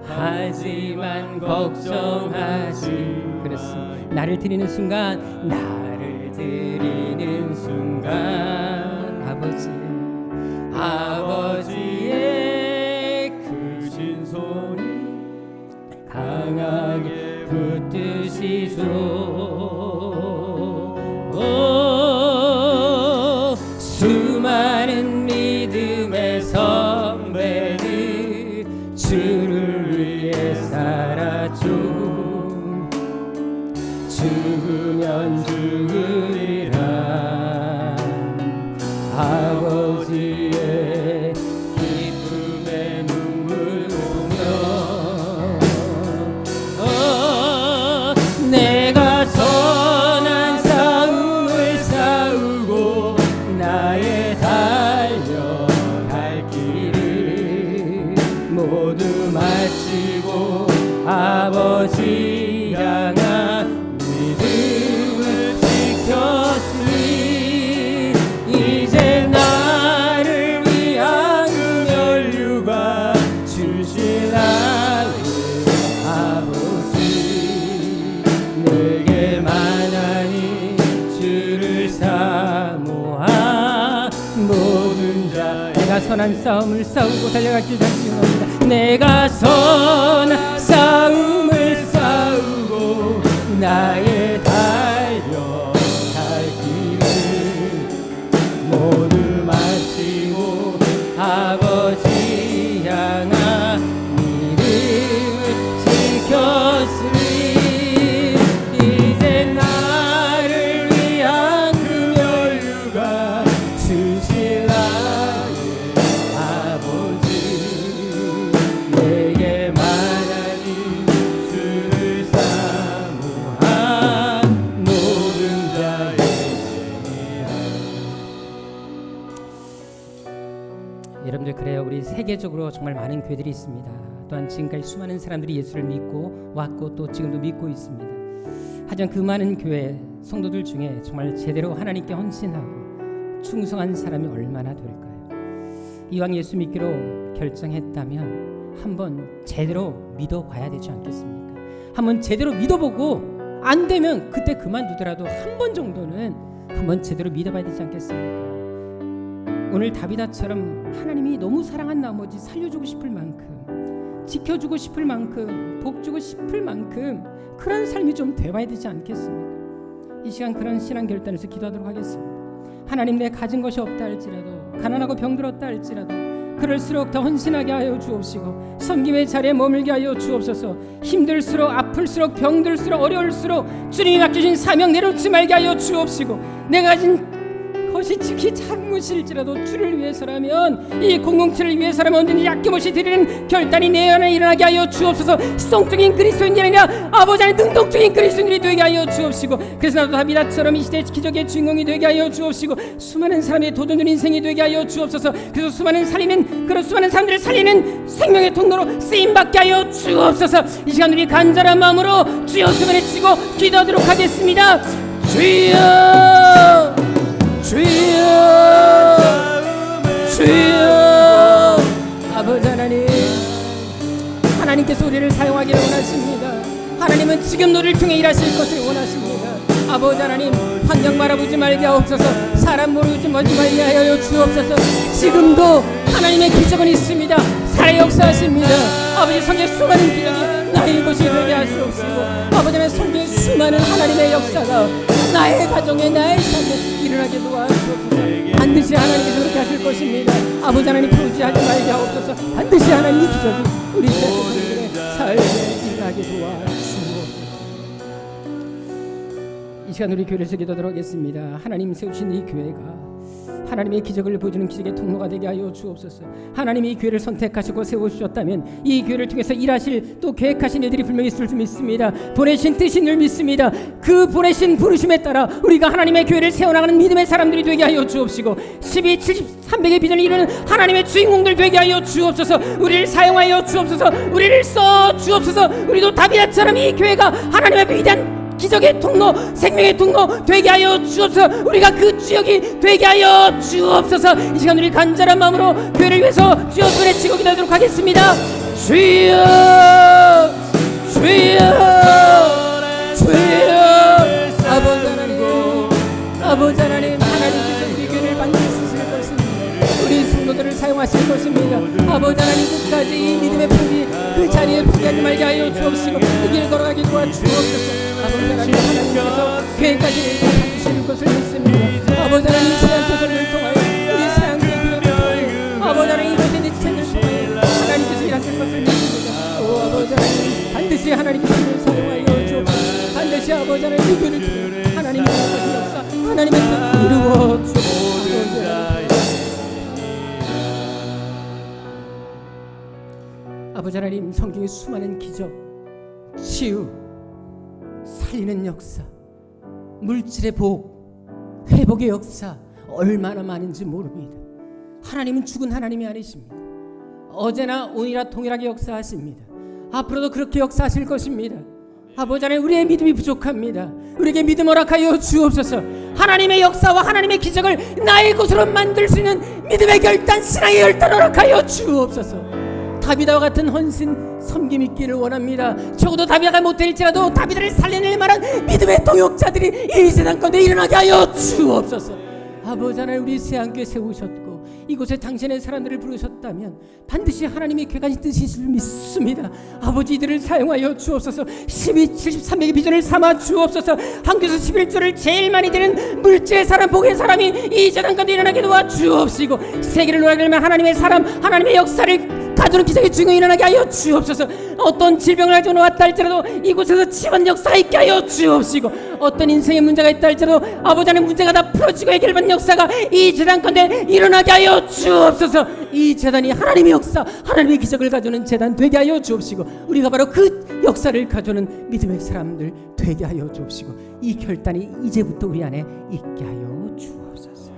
[SPEAKER 5] 하지만 걱정하지 그렇습니다. 나를 드리는 순간, 나를 드리는 순간 아버지의 크신 손이 강하게 붙드시죠. 수많은 믿음의 선배들 주를 위해 살았죠. 죽으면 죽으리라. 아버지의 기쁨에 눈물 보며 내가 선한 싸움을 싸우고 나의 달려갈 길을 모두 마치고 아버지 향한 믿음을 지켰으니 이제 나를 위한 연류가 주신 아버지 내게만 하니 주를 사모하 모든 자 내가 선한 싸움을 싸우고 달려갈 길 달리옵니다. 내가 선한 싸움을 싸우고 나의 달려갈 길을 모두 마치고 아버지 향한 믿음을 지켰으니 세계적으로 정말 많은 교회들이 있습니다. 또한 지금까지 수많은 사람들이 예수를 믿고 왔고 또 지금도 믿고 있습니다. 하지만 그 많은 교회 성도들 중에 정말 제대로 하나님께 헌신하고 충성한 사람이 얼마나 될까요? 이왕 예수 믿기로 결정했다면 한번 제대로 믿어봐야 되지 않겠습니까? 한번 제대로 믿어보고 안 되면 그때 그만두더라도 한 번 정도는 한번 제대로 믿어봐야 되지 않겠습니까? 오늘 다비다처럼 하나님이 너무 사랑한 나머지 살려주고 싶을 만큼, 지켜주고 싶을 만큼, 복주고 싶을 만큼 그런 삶이 좀 돼봐야 되지 않겠습니까? 이 시간 그런 신앙 결단에서 기도하도록 하겠습니다. 하나님, 내 가진 것이 없다 할지라도, 가난하고 병들었다 할지라도 그럴수록 더 헌신하게 하여 주옵시고 섬김의 자리에 머물게 하여 주옵소서. 힘들수록, 아플수록, 병들수록, 어려울수록 주님이 맡겨진 사명 내놓지 말게 하여 주옵시고, 내가 가진 것이 지키 작은 것일지라도 주를 위해서라면, 이 공동체를 위해서라면 언제든지 아낌없이 드리는 결단이 내 안에 일어나게 하여 주옵소서. 시동적인 그리스도인이 아니라 아버지 안에 능동적인 그리스도인이 되게 하여 주옵시고, 그래서 나도 다비다처럼 이 시대의 기적의 주인공이 되게 하여 주옵시고, 수많은 사람의 도전된 인생이 되게 하여 주옵소서. 그래서 수많은 사람들을 살리는 생명의 통로로 쓰임받게 하여 주옵소서. 이 시간 우리 간절한 마음으로 주여 수면에 치고 기도하도록 하겠습니다. 주여, 주여, 주여. 아버지 하나님, 하나님께서 우리를 사용하기를 원하십니다. 하나님은 지금 너를 통해 일하실 것을 원하십니다. 아버지 하나님, 환경 바라보지 말게 하옵소서. 사람 모르지 말게 하여 주옵소서. 지금도 하나님의 기적은 있습니다. 살아 역사하십니다. 아버지, 성경의 수많은 기적이 나의 것이 되게 하시옵시고, 아버지 하나님, 성경의 수많은 하나님의 역사가 나의 가정에, 나의 삶에 일어나게 도와주옵소서. 반드시 하나님께서 그렇게 하실 것입니다. 아버지 하나님, 포기하지 말게 하옵소서. 반드시 하나님의 기적이 우리 세상의 삶에 일어나게 도와주옵소서. 이 시간 우리 교회에서 기도하도록 하겠습니다. 하나님 세우신 이 교회가 하나님의 기적을 보여주는 기적의 통로가 되게 하여 주옵소서. 하나님이 이 교회를 선택하시고 세우셨다면 이 교회를 통해서 일하실 또 계획하신 일들이 분명히 있을 줄 믿습니다. 보내신 뜻인 줄 믿습니다. 그 보내신 부르심에 따라 우리가 하나님의 교회를 세워나가는 믿음의 사람들이 되게 하여 주옵시고, 12, 70, 300의 비전을 이루는 하나님의 주인공들 되게 하여 주옵소서. 우리를 사용하여 주옵소서. 우리를 써 주옵소서. 우리도 다비다처럼 이 교회가 하나님의 위대한 기적의 통로, 생명의 통로 되게 하여 주옵소서. 우리가 그 주역이 되게 하여 주옵소서. 이 시간 우리 간절한 마음으로 교회를 위해서 주여 손에 치고 기도하도록 하겠습니다. 주여, 주여, 주여. 아버지 하나님, 아버지 하나님, 하나님께서 우리 교회를 반드시 쓰실 것입니다. 우리 성도들을 사용하실 것입니다. 아버지 하나님, 끝까지 이 믿음의 포기, 그 자리에 포기하지 말게 하여 주옵시고 이 길을 걸어가게 도와주옵소서. 아버지 하나님, 하나님께서 교회까지 바꾸시는 것을 믿습니다. 아버지 하나님, 세안교회를 통하여, 우리 세안교회를 통하여, 아버지 하나님, 이것의 지체를 통하여 하나님께서 일하실 것을 믿습니다. 오 아버지 하나님, 반드시 하나님께서 우리를 사용하여 주옵소서. 반드시 아버지 하나님, 이 교회를 통해 하나님의 일하신 역사, 하나님의 뜻 이루어 주옵소서. 아버지 하나님, 성경의 수많은 기적, 치유, 살리는 역사, 물질의 복, 회복의 역사 얼마나 많은지 모릅니다. 하나님은 죽은 하나님이 아니십니다. 어제나 오늘이나 동일하게 역사하십니다. 앞으로도 그렇게 역사하실 것입니다. 아버지 하나님, 우리의 믿음이 부족합니다. 우리에게 믿음 허락하여 주옵소서. 하나님의 역사와 하나님의 기적을 나의 것으로 만들 수 있는 믿음의 결단, 신앙의 결단 허락하여 주옵소서. 다비다와 같은 헌신, 섬김 있기를 원합니다. 적어도 다비다가 못될지라도 다비다를 살려낼 만한 믿음의 동역자들이 이 세상 가운데 일어나게 하여 주옵소서. 아버지 하나님, 우리 세안교회 세우셨고 이곳에 당신의 사람들을 부르셨다면 반드시 하나님의 궤관이 뜻이실 줄 믿습니다. 아버지, 이들을 사용하여 주옵소서. 12, 70, 300의 비전을 삼아 주옵소서. 한국에서 11조를 제일 많이 되는 물질의 사람, 복의 사람이 이 세상 가운데 일어나게 도와 주옵시고, 세계를 놀라게 하면 하나님의 사람, 하나님의 역사를 가두는 기적의 주인공이 일어나게 하여 주옵소서. 어떤 질병을 가지고 왔다 할지라도 이곳에서 치유한 역사가 있게 하여 주옵시고, 어떤 인생의 문제가 있다 할지라도 아버지 하나님, 문제가 다 풀어지고 해결받는 역사가 이 재단 가운데 일어나게 하여 주옵소서. 이 재단이 하나님의 역사, 하나님의 기적을 가져오는 재단 되게 하여 주옵시고, 우리가 바로 그 역사를 가져오는 믿음의 사람들 되게 하여 주옵시고, 이 결단이 이제부터 우리 안에 있게 하여 주옵소서.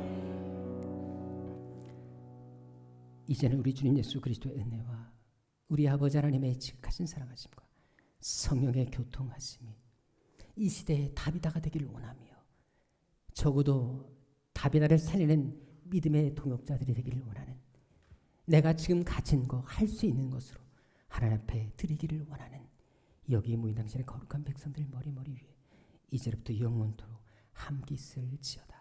[SPEAKER 5] 이제는 우리 주님 예수 그리스도의 은혜와 우리 아버지 하나님의 지극하신 사랑하심과 성령의 교통하심이 이 시대의 다비다가 되기를 원하며 적어도 다비다를 살리는 믿음의 동역자들이 되기를 원하는, 내가 지금 가진 거 할 수 있는 것으로 하나님 앞에 드리기를 원하는 여기 모인 당신의 거룩한 백성들 머리 위에 이제부터 영원토록 함께 있을지어다.